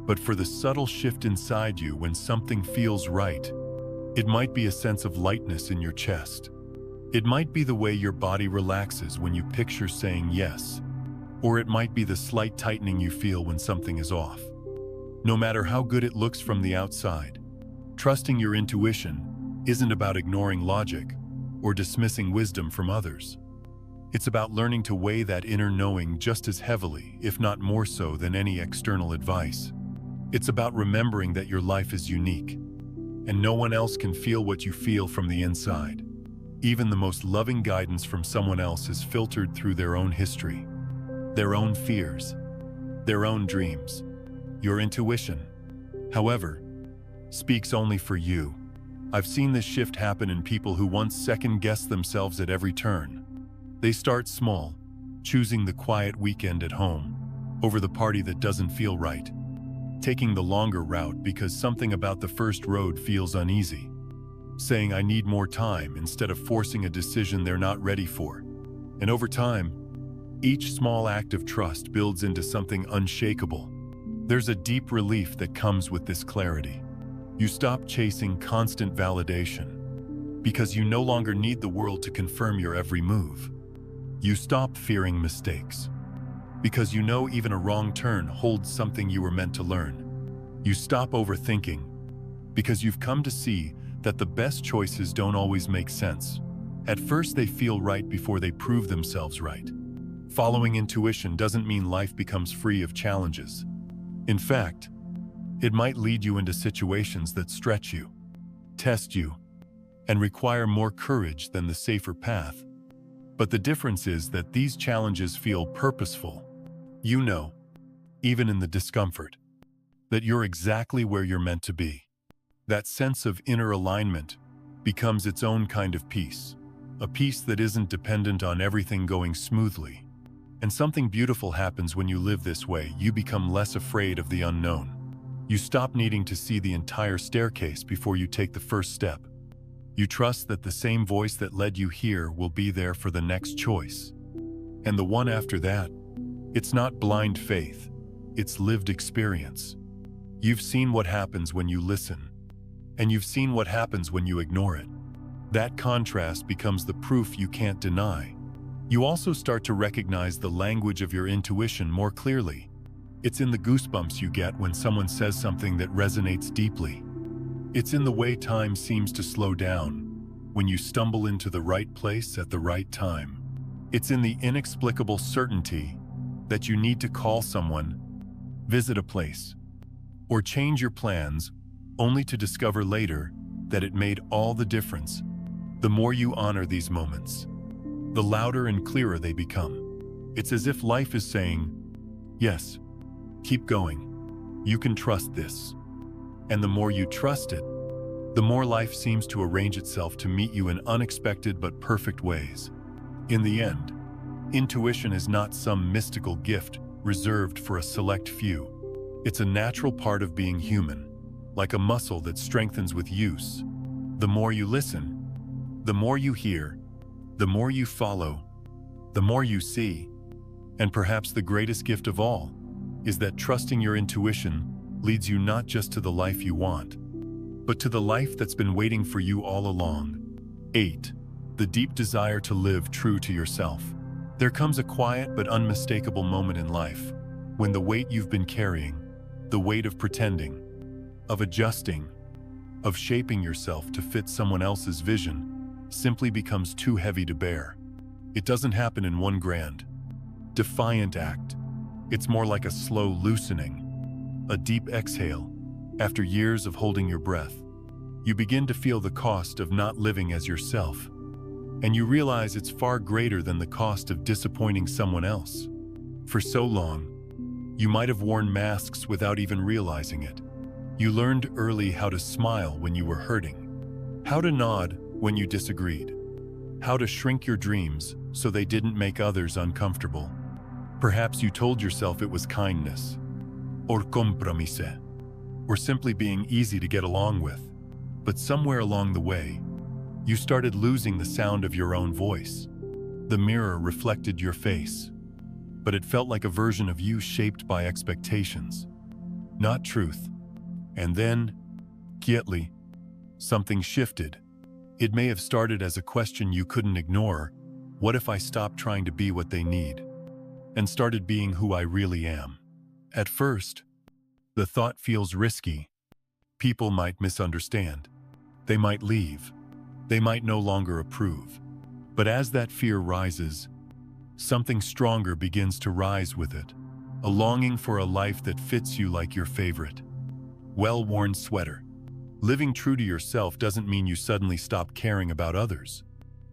but for the subtle shift inside you when something feels right. It might be a sense of lightness in your chest. It might be the way your body relaxes when you picture saying yes, or it might be the slight tightening you feel when something is off. No matter how good it looks from the outside, trusting your intuition isn't about ignoring logic or dismissing wisdom from others. It's about learning to weigh that inner knowing just as heavily, if not more so, than any external advice. It's about remembering that your life is unique, and no one else can feel what you feel from the inside. Even the most loving guidance from someone else is filtered through their own history, their own fears, their own dreams. Your intuition, however, speaks only for you. I've seen this shift happen in people who once second-guessed themselves at every turn. They start small, choosing the quiet weekend at home over the party that doesn't feel right, taking the longer route because something about the first road feels uneasy, saying I need more time instead of forcing a decision they're not ready for. And over time, each small act of trust builds into something unshakable. There's a deep relief that comes with this clarity. You stop chasing constant validation because you no longer need the world to confirm your every move. You stop fearing mistakes because you know even a wrong turn holds something you were meant to learn. You stop overthinking because you've come to see that the best choices don't always make sense. At first they feel right before they prove themselves right. Following intuition doesn't mean life becomes free of challenges. In fact, it might lead you into situations that stretch you, test you, and require more courage than the safer path. But the difference is that these challenges feel purposeful. You know, even in the discomfort, that you're exactly where you're meant to be. That sense of inner alignment becomes its own kind of peace, a peace that isn't dependent on everything going smoothly. And something beautiful happens when you live this way. You become less afraid of the unknown. You stop needing to see the entire staircase before you take the first step. You trust that the same voice that led you here will be there for the next choice. And the one after that. It's not blind faith, it's lived experience. You've seen what happens when you listen, and you've seen what happens when you ignore it. That contrast becomes the proof you can't deny. You also start to recognize the language of your intuition more clearly. It's in the goosebumps you get when someone says something that resonates deeply. It's in the way time seems to slow down when you stumble into the right place at the right time. It's in the inexplicable certainty that you need to call someone, visit a place, or change your plans only to discover later that it made all the difference. The more you honor these moments, the louder and clearer they become. It's as if life is saying, yes, keep going. You can trust this. And the more you trust it, the more life seems to arrange itself to meet you in unexpected but perfect ways. In the end, intuition is not some mystical gift reserved for a select few. It's a natural part of being human, like a muscle that strengthens with use. The more you listen, the more you hear, the more you follow, the more you see. And perhaps the greatest gift of all is that trusting your intuition leads you not just to the life you want, but to the life that's been waiting for you all along. 8. The deep desire to live true to yourself. There comes a quiet but unmistakable moment in life when the weight you've been carrying, the weight of pretending, of adjusting, of shaping yourself to fit someone else's vision, simply becomes too heavy to bear. It doesn't happen in one grand, defiant act. It's more like a slow loosening, a deep exhale. After years of holding your breath, you begin to feel the cost of not living as yourself, and you realize it's far greater than the cost of disappointing someone else. For so long, you might have worn masks without even realizing it. You learned early how to smile when you were hurting, how to nod when you disagreed, how to shrink your dreams so they didn't make others uncomfortable. Perhaps you told yourself it was kindness, or compromise, or simply being easy to get along with. But somewhere along the way, you started losing the sound of your own voice. The mirror reflected your face, but it felt like a version of you shaped by expectations, not truth. And then, quietly, something shifted. It may have started as a question you couldn't ignore. What if I stopped trying to be what they need and started being who I really am? At first, the thought feels risky. People might misunderstand. They might leave. They might no longer approve. But as that fear rises, something stronger begins to rise with it. A longing for a life that fits you like your favorite well-worn sweater. Living true to yourself doesn't mean you suddenly stop caring about others.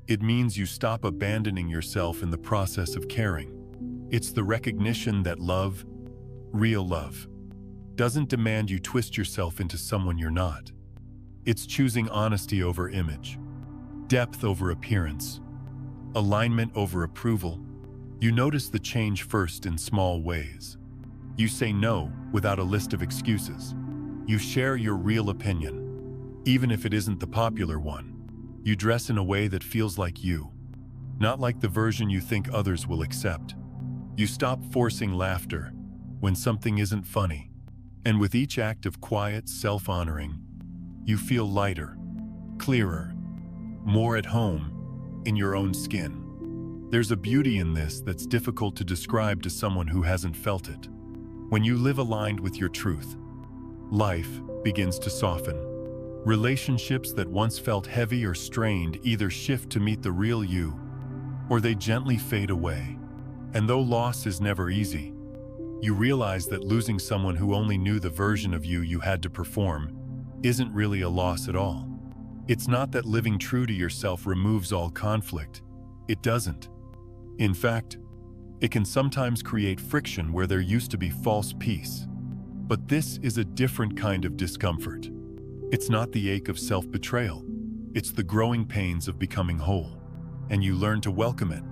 It means you stop abandoning yourself in the process of caring. It's the recognition that love, real love, doesn't demand you twist yourself into someone you're not. It's choosing honesty over image, depth over appearance, alignment over approval. You notice the change first in small ways. You say no without a list of excuses. You share your real opinion, even if it isn't the popular one. You dress in a way that feels like you, not like the version you think others will accept. You stop forcing laughter when something isn't funny. And with each act of quiet self-honoring, you feel lighter, clearer, more at home in your own skin. There's a beauty in this that's difficult to describe to someone who hasn't felt it. When you live aligned with your truth, life begins to soften. Relationships that once felt heavy or strained either shift to meet the real you, or they gently fade away. And though loss is never easy, you realize that losing someone who only knew the version of you you had to perform isn't really a loss at all. It's not that living true to yourself removes all conflict. It doesn't. In fact, it can sometimes create friction where there used to be false peace. But this is a different kind of discomfort. It's not the ache of self-betrayal. It's the growing pains of becoming whole. And you learn to welcome it,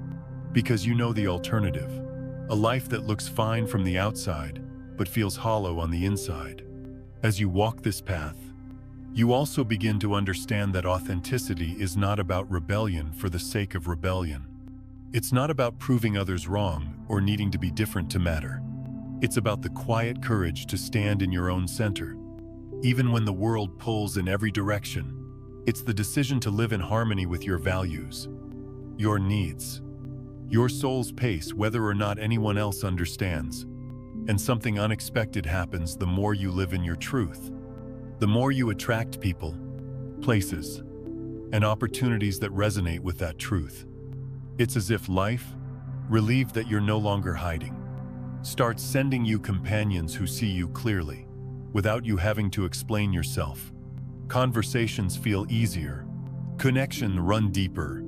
because you know the alternative. A life that looks fine from the outside, but feels hollow on the inside. As you walk this path, you also begin to understand that authenticity is not about rebellion for the sake of rebellion. It's not about proving others wrong or needing to be different to matter. It's about the quiet courage to stand in your own center. Even when the world pulls in every direction, it's the decision to live in harmony with your values, your needs, your soul's pace, whether or not anyone else understands. And something unexpected happens the more you live in your truth. The more you attract people, places, and opportunities that resonate with that truth. It's as if life, relieved that you're no longer hiding, starts sending you companions who see you clearly, without you having to explain yourself. Conversations feel easier. Connections run deeper.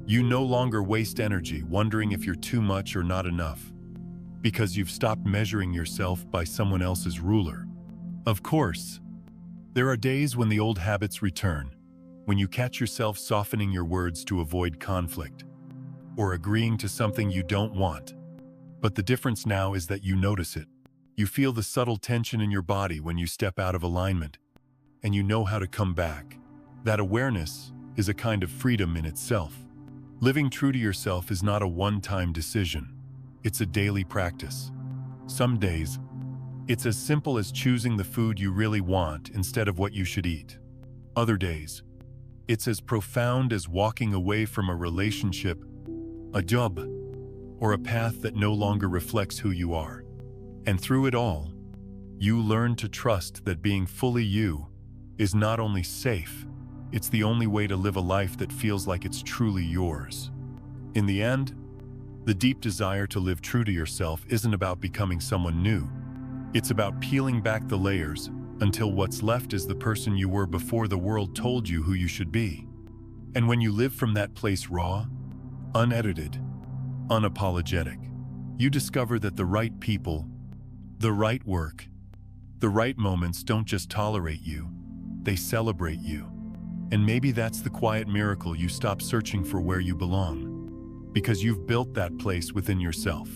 You no longer waste energy wondering if you're too much or not enough, because you've stopped measuring yourself by someone else's ruler. Of course, there are days when the old habits return, when you catch yourself softening your words to avoid conflict, or agreeing to something you don't want. But the difference now is that you notice it. You feel the subtle tension in your body when you step out of alignment, and you know how to come back. That awareness is a kind of freedom in itself. Living true to yourself is not a one-time decision. It's a daily practice. Some days, it's as simple as choosing the food you really want instead of what you should eat. Other days, it's as profound as walking away from a relationship, a job, or a path that no longer reflects who you are. And through it all, you learn to trust that being fully you is not only safe, it's the only way to live a life that feels like it's truly yours. In the end, the deep desire to live true to yourself isn't about becoming someone new. It's about peeling back the layers until what's left is the person you were before the world told you who you should be. And when you live from that place raw, unedited, unapologetic, you discover that the right people, the right work, the right moments don't just tolerate you, they celebrate you. And maybe that's the quiet miracle. You stop searching for where you belong, because you've built that place within yourself.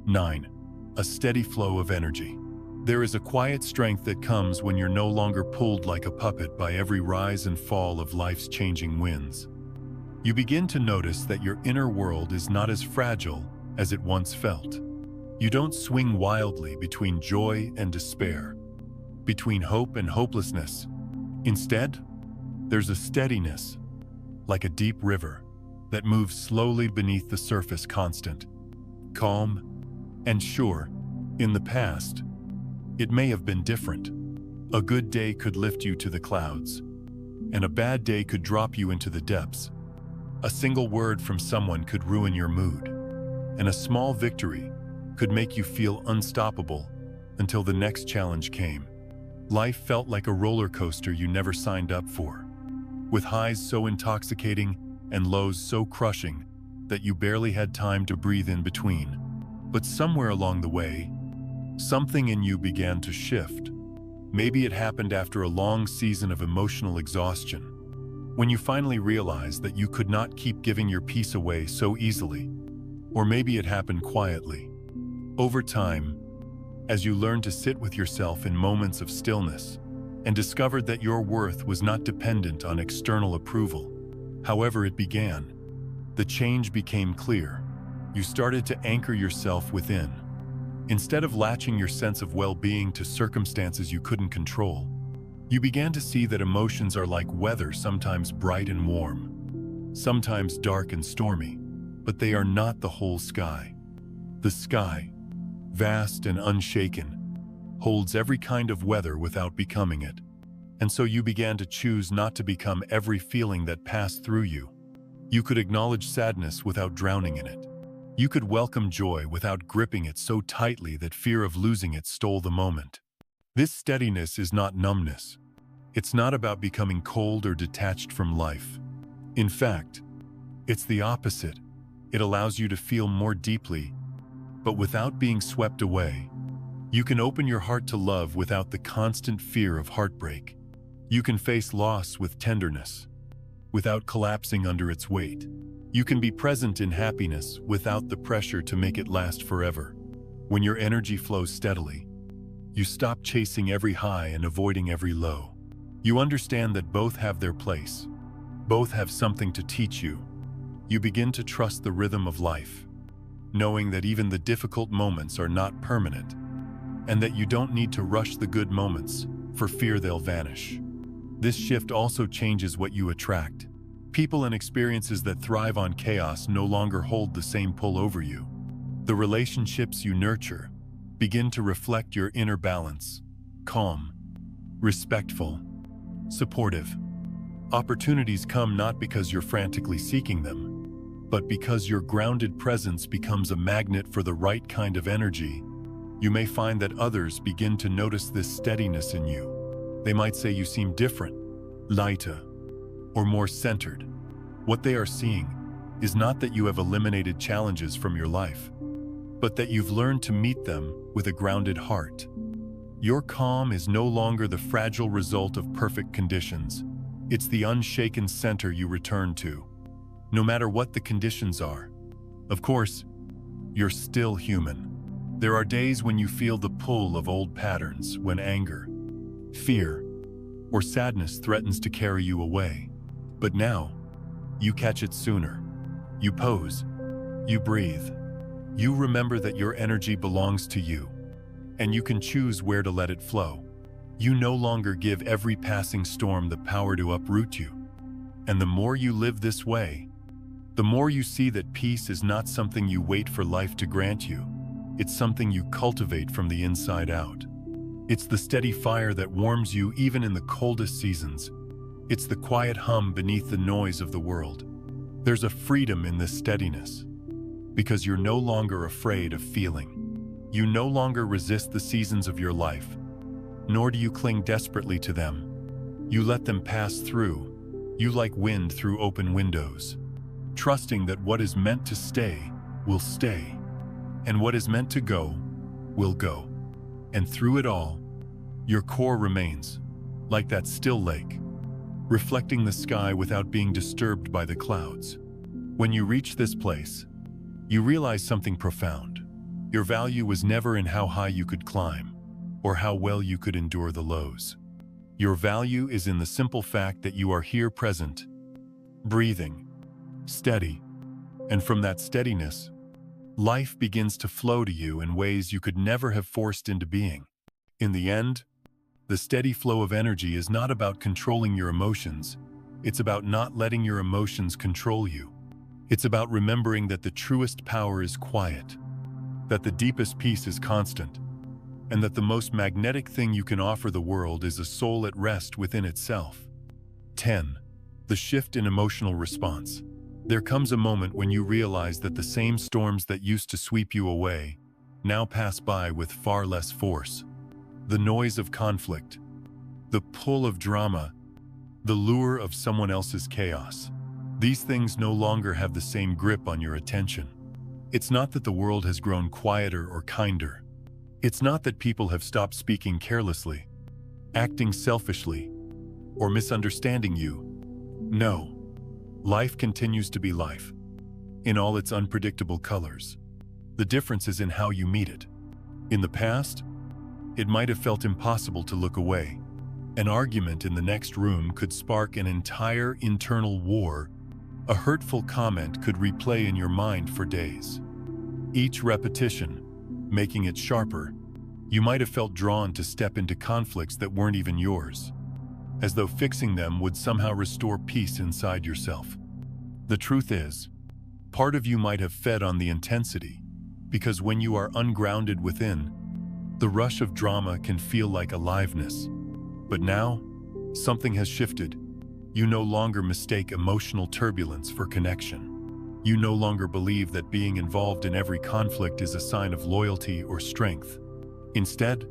9. A steady flow of energy. There is a quiet strength that comes when you're no longer pulled like a puppet by every rise and fall of life's changing winds. You begin to notice that your inner world is not as fragile as it once felt. You don't swing wildly between joy and despair, between hope and hopelessness. Instead, there's a steadiness, like a deep river, that moves slowly beneath the surface, constant, calm, and sure. In the past, it may have been different. A good day could lift you to the clouds, and a bad day could drop you into the depths. A single word from someone could ruin your mood, and a small victory could make you feel unstoppable until the next challenge came. Life felt like a roller coaster you never signed up for, with highs so intoxicating and lows so crushing that you barely had time to breathe in between. But somewhere along the way, something in you began to shift. Maybe it happened after a long season of emotional exhaustion, when you finally realized that you could not keep giving your peace away so easily. Or maybe it happened quietly. Over time, as you learned to sit with yourself in moments of stillness and discovered that your worth was not dependent on external approval. However it began, the change became clear. You started to anchor yourself within. Instead of latching your sense of well-being to circumstances you couldn't control, you began to see that emotions are like weather, sometimes bright and warm, sometimes dark and stormy, but they are not the whole sky. The sky, vast and unshaken, holds every kind of weather without becoming it. And so you began to choose not to become every feeling that passed through you. You could acknowledge sadness without drowning in it. You could welcome joy without gripping it so tightly that fear of losing it stole the moment. This steadiness is not numbness. It's not about becoming cold or detached from life. In fact, it's the opposite. It allows you to feel more deeply, but without being swept away. You can open your heart to love without the constant fear of heartbreak. You can face loss with tenderness, without collapsing under its weight. You can be present in happiness without the pressure to make it last forever. When your energy flows steadily, you stop chasing every high and avoiding every low. You understand that both have their place. Both have something to teach you. You begin to trust the rhythm of life, knowing that even the difficult moments are not permanent, and that you don't need to rush the good moments for fear they'll vanish. This shift also changes what you attract. People and experiences that thrive on chaos no longer hold the same pull over you. The relationships you nurture begin to reflect your inner balance: calm, respectful, supportive. Opportunities come not because you're frantically seeking them, but because your grounded presence becomes a magnet for the right kind of energy. You may find that others begin to notice this steadiness in you. They might say you seem different, lighter, or more centered. What they are seeing is not that you have eliminated challenges from your life, but that you've learned to meet them with a grounded heart. Your calm is no longer the fragile result of perfect conditions. It's the unshaken center you return to, no matter what the conditions are. Of course, you're still human. There are days when you feel the pull of old patterns, when anger, fear, or sadness threatens to carry you away. But now, you catch it sooner. You pause, you breathe, you remember that your energy belongs to you, and you can choose where to let it flow. You no longer give every passing storm the power to uproot you. And the more you live this way, the more you see that peace is not something you wait for life to grant you. It's something you cultivate from the inside out. It's the steady fire that warms you even in the coldest seasons. It's the quiet hum beneath the noise of the world. There's a freedom in this steadiness, because you're no longer afraid of feeling. You no longer resist the seasons of your life, nor do you cling desperately to them. You let them pass through. You like wind through open windows, trusting that what is meant to stay will stay, and what is meant to go will go. And through it all, your core remains, like that still lake, reflecting the sky without being disturbed by the clouds. When you reach this place, you realize something profound. Your value was never in how high you could climb, or how well you could endure the lows. Your value is in the simple fact that you are here present, breathing, steady, and from that steadiness, life begins to flow to you in ways you could never have forced into being. In the end, the steady flow of energy is not about controlling your emotions. It's about not letting your emotions control you. It's about remembering that the truest power is quiet, that the deepest peace is constant, and that the most magnetic thing you can offer the world is a soul at rest within itself. 10. The shift in emotional response. There comes a moment when you realize that the same storms that used to sweep you away now pass by with far less force. The noise of conflict, the pull of drama, the lure of someone else's chaos. These things no longer have the same grip on your attention. It's not that the world has grown quieter or kinder. It's not that people have stopped speaking carelessly, acting selfishly, or misunderstanding you. No. Life continues to be life, in all its unpredictable colors. The difference is in how you meet it. In the past, it might have felt impossible to look away. An argument in the next room could spark an entire internal war. A hurtful comment could replay in your mind for days. Each repetition, making it sharper, you might have felt drawn to step into conflicts that weren't even yours, as though fixing them would somehow restore peace inside yourself. The truth is, part of you might have fed on the intensity, because when you are ungrounded within, the rush of drama can feel like aliveness. But now, something has shifted. You no longer mistake emotional turbulence for connection. You no longer believe that being involved in every conflict is a sign of loyalty or strength. Instead,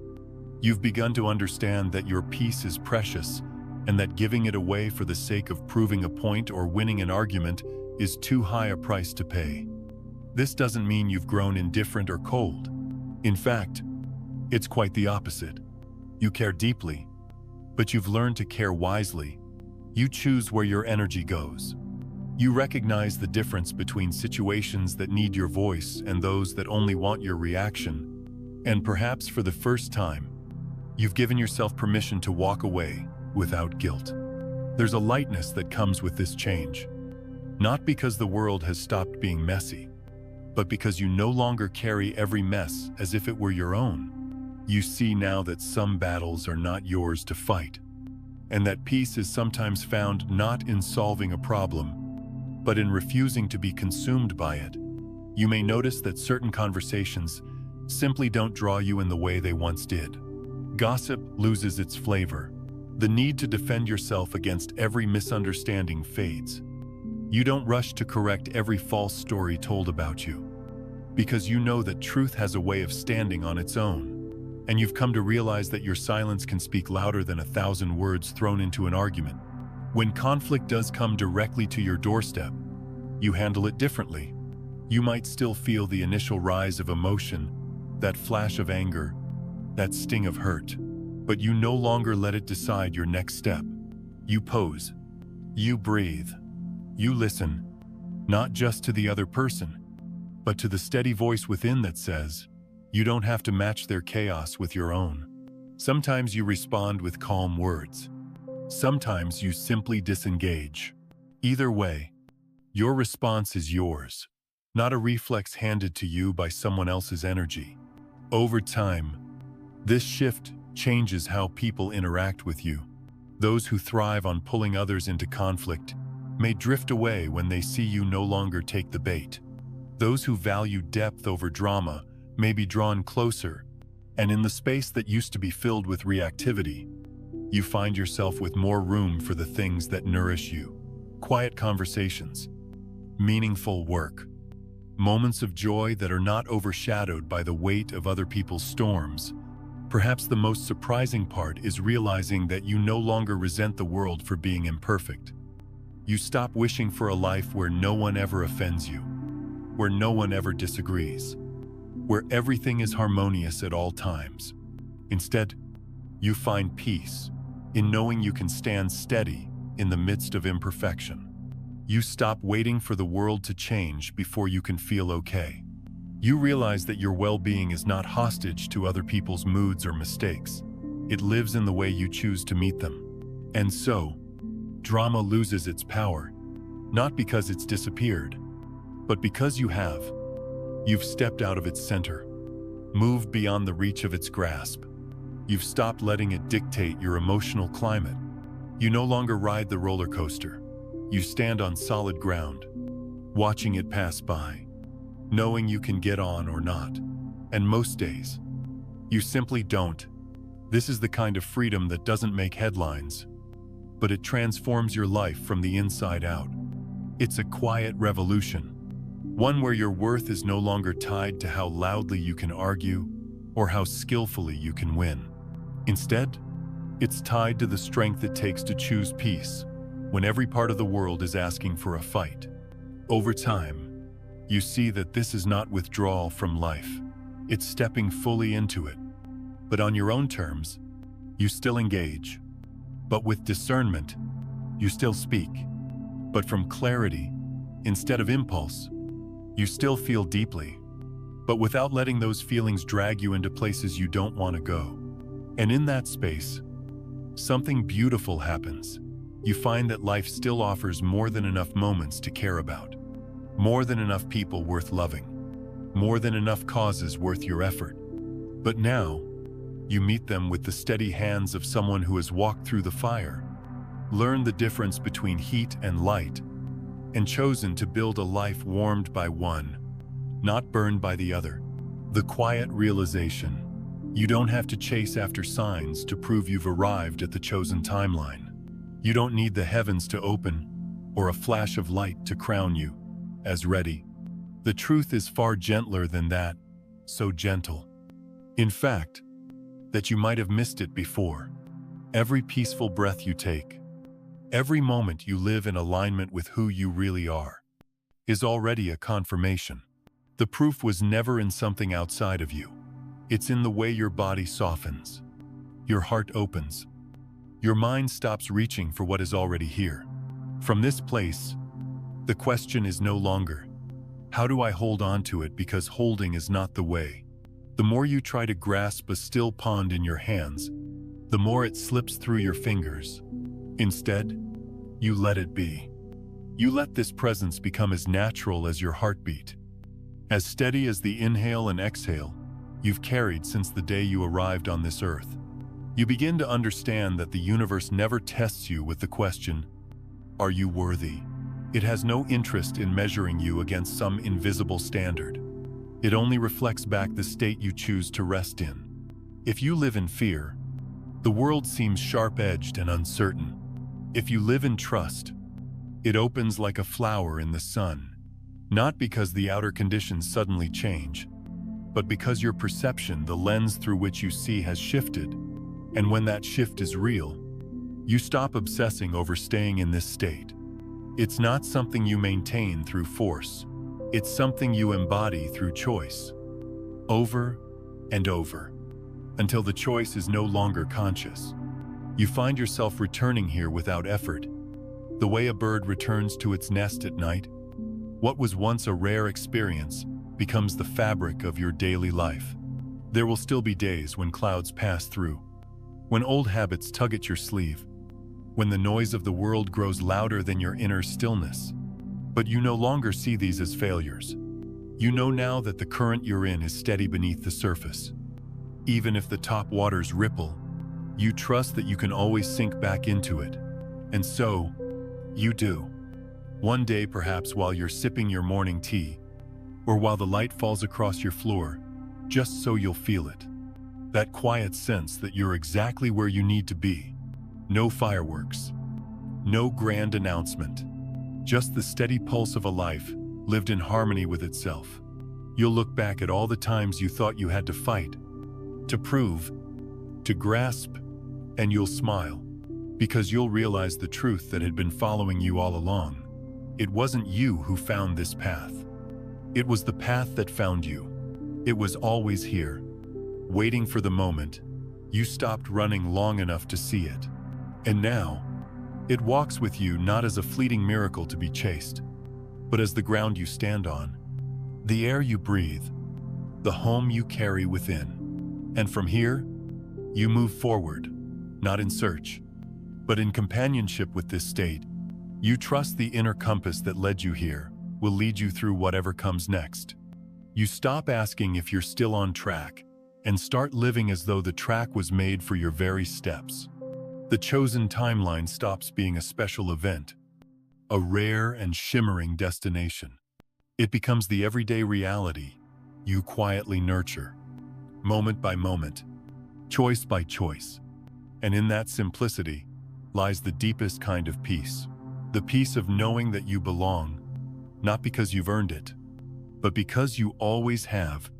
you've begun to understand that your peace is precious, and that giving it away for the sake of proving a point or winning an argument is too high a price to pay. This doesn't mean you've grown indifferent or cold. In fact, it's quite the opposite. You care deeply, but you've learned to care wisely. You choose where your energy goes. You recognize the difference between situations that need your voice and those that only want your reaction. And perhaps for the first time, you've given yourself permission to walk away without guilt. There's a lightness that comes with this change, not because the world has stopped being messy, but because you no longer carry every mess as if it were your own. You see now that some battles are not yours to fight, and that peace is sometimes found not in solving a problem, but in refusing to be consumed by it. You may notice that certain conversations simply don't draw you in the way they once did. Gossip loses its flavor. The need to defend yourself against every misunderstanding fades. You don't rush to correct every false story told about you, because you know that truth has a way of standing on its own. And you've come to realize that your silence can speak louder than 1,000 words thrown into an argument. When conflict does come directly to your doorstep, you handle it differently. You might still feel the initial rise of emotion, that flash of anger, that sting of hurt, but you no longer let it decide your next step. You pause, you breathe, you listen, not just to the other person, but to the steady voice within that says, you don't have to match their chaos with your own. Sometimes you respond with calm words. Sometimes you simply disengage. Either way, your response is yours, not a reflex handed to you by someone else's energy. Over time, this shift changes how people interact with you. Those who thrive on pulling others into conflict may drift away when they see you no longer take the bait. Those who value depth over drama may be drawn closer, and in the space that used to be filled with reactivity, you find yourself with more room for the things that nourish you. Quiet conversations, meaningful work, moments of joy that are not overshadowed by the weight of other people's storms. Perhaps the most surprising part is realizing that you no longer resent the world for being imperfect. You stop wishing for a life where no one ever offends you, where no one ever disagrees, where everything is harmonious at all times. Instead, you find peace in knowing you can stand steady in the midst of imperfection. You stop waiting for the world to change before you can feel okay. You realize that your well-being is not hostage to other people's moods or mistakes. It lives in the way you choose to meet them. And so, drama loses its power, not because it's disappeared, but because you have. You've stepped out of its center, moved beyond the reach of its grasp. You've stopped letting it dictate your emotional climate. You no longer ride the roller coaster. You stand on solid ground, watching it pass by, knowing you can get on or not. And most days, you simply don't. This is the kind of freedom that doesn't make headlines, but it transforms your life from the inside out. It's a quiet revolution, one where your worth is no longer tied to how loudly you can argue or how skillfully you can win. Instead, it's tied to the strength it takes to choose peace when every part of the world is asking for a fight. Over time, you see that this is not withdrawal from life. It's stepping fully into it. But on your own terms, you still engage. But with discernment, you still speak. But from clarity, instead of impulse, you still feel deeply, but without letting those feelings drag you into places you don't want to go. And in that space, something beautiful happens. You find that life still offers more than enough moments to care about, more than enough people worth loving, more than enough causes worth your effort. But now, you meet them with the steady hands of someone who has walked through the fire, learned the difference between heat and light, and chosen to build a life warmed by one, not burned by the other. The quiet realization: you don't have to chase after signs to prove you've arrived at the chosen timeline. You don't need the heavens to open or a flash of light to crown you as ready. The truth is far gentler than that, so gentle, in fact, that you might have missed it before. Every peaceful breath you take, every moment you live in alignment with who you really are, is already a confirmation. The proof was never in something outside of you. It's in the way your body softens, your heart opens, your mind stops reaching for what is already here. From this place, the question is no longer, how do I hold on to it, because holding is not the way. The more you try to grasp a still pond in your hands, the more it slips through your fingers. Instead, you let it be. You let this presence become as natural as your heartbeat, as steady as the inhale and exhale you've carried since the day you arrived on this earth. You begin to understand that the universe never tests you with the question, are you worthy? It has no interest in measuring you against some invisible standard. It only reflects back the state you choose to rest in. If you live in fear, the world seems sharp-edged and uncertain. If you live in trust, it opens like a flower in the sun, not because the outer conditions suddenly change, but because your perception, the lens through which you see, has shifted. And when that shift is real, you stop obsessing over staying in this state. It's not something you maintain through force. It's something you embody through choice, over and over, until the choice is no longer conscious. You find yourself returning here without effort, the way a bird returns to its nest at night. What was once a rare experience becomes the fabric of your daily life. There will still be days when clouds pass through, when old habits tug at your sleeve, when the noise of the world grows louder than your inner stillness. But you no longer see these as failures. You know now that the current you're in is steady beneath the surface. Even if the top waters ripple, you trust that you can always sink back into it. And so, you do. One day, perhaps while you're sipping your morning tea, or while the light falls across your floor, just so you'll feel it. That quiet sense that you're exactly where you need to be. No fireworks, no grand announcement, just the steady pulse of a life lived in harmony with itself. You'll look back at all the times you thought you had to fight, to prove, to grasp, and you'll smile, because you'll realize the truth that had been following you all along. It wasn't you who found this path. It was the path that found you. It was always here, waiting for the moment you stopped running long enough to see it. And now, it walks with you not as a fleeting miracle to be chased, but as the ground you stand on, the air you breathe, the home you carry within. And from here, you move forward, not in search, but in companionship with this state. You trust the inner compass that led you here will lead you through whatever comes next. You stop asking if you're still on track and start living as though the track was made for your very steps. The chosen timeline stops being a special event, a rare and shimmering destination. It becomes the everyday reality you quietly nurture, moment by moment, choice by choice. And in that simplicity lies the deepest kind of peace, the peace of knowing that you belong, not because you've earned it, but because you always have,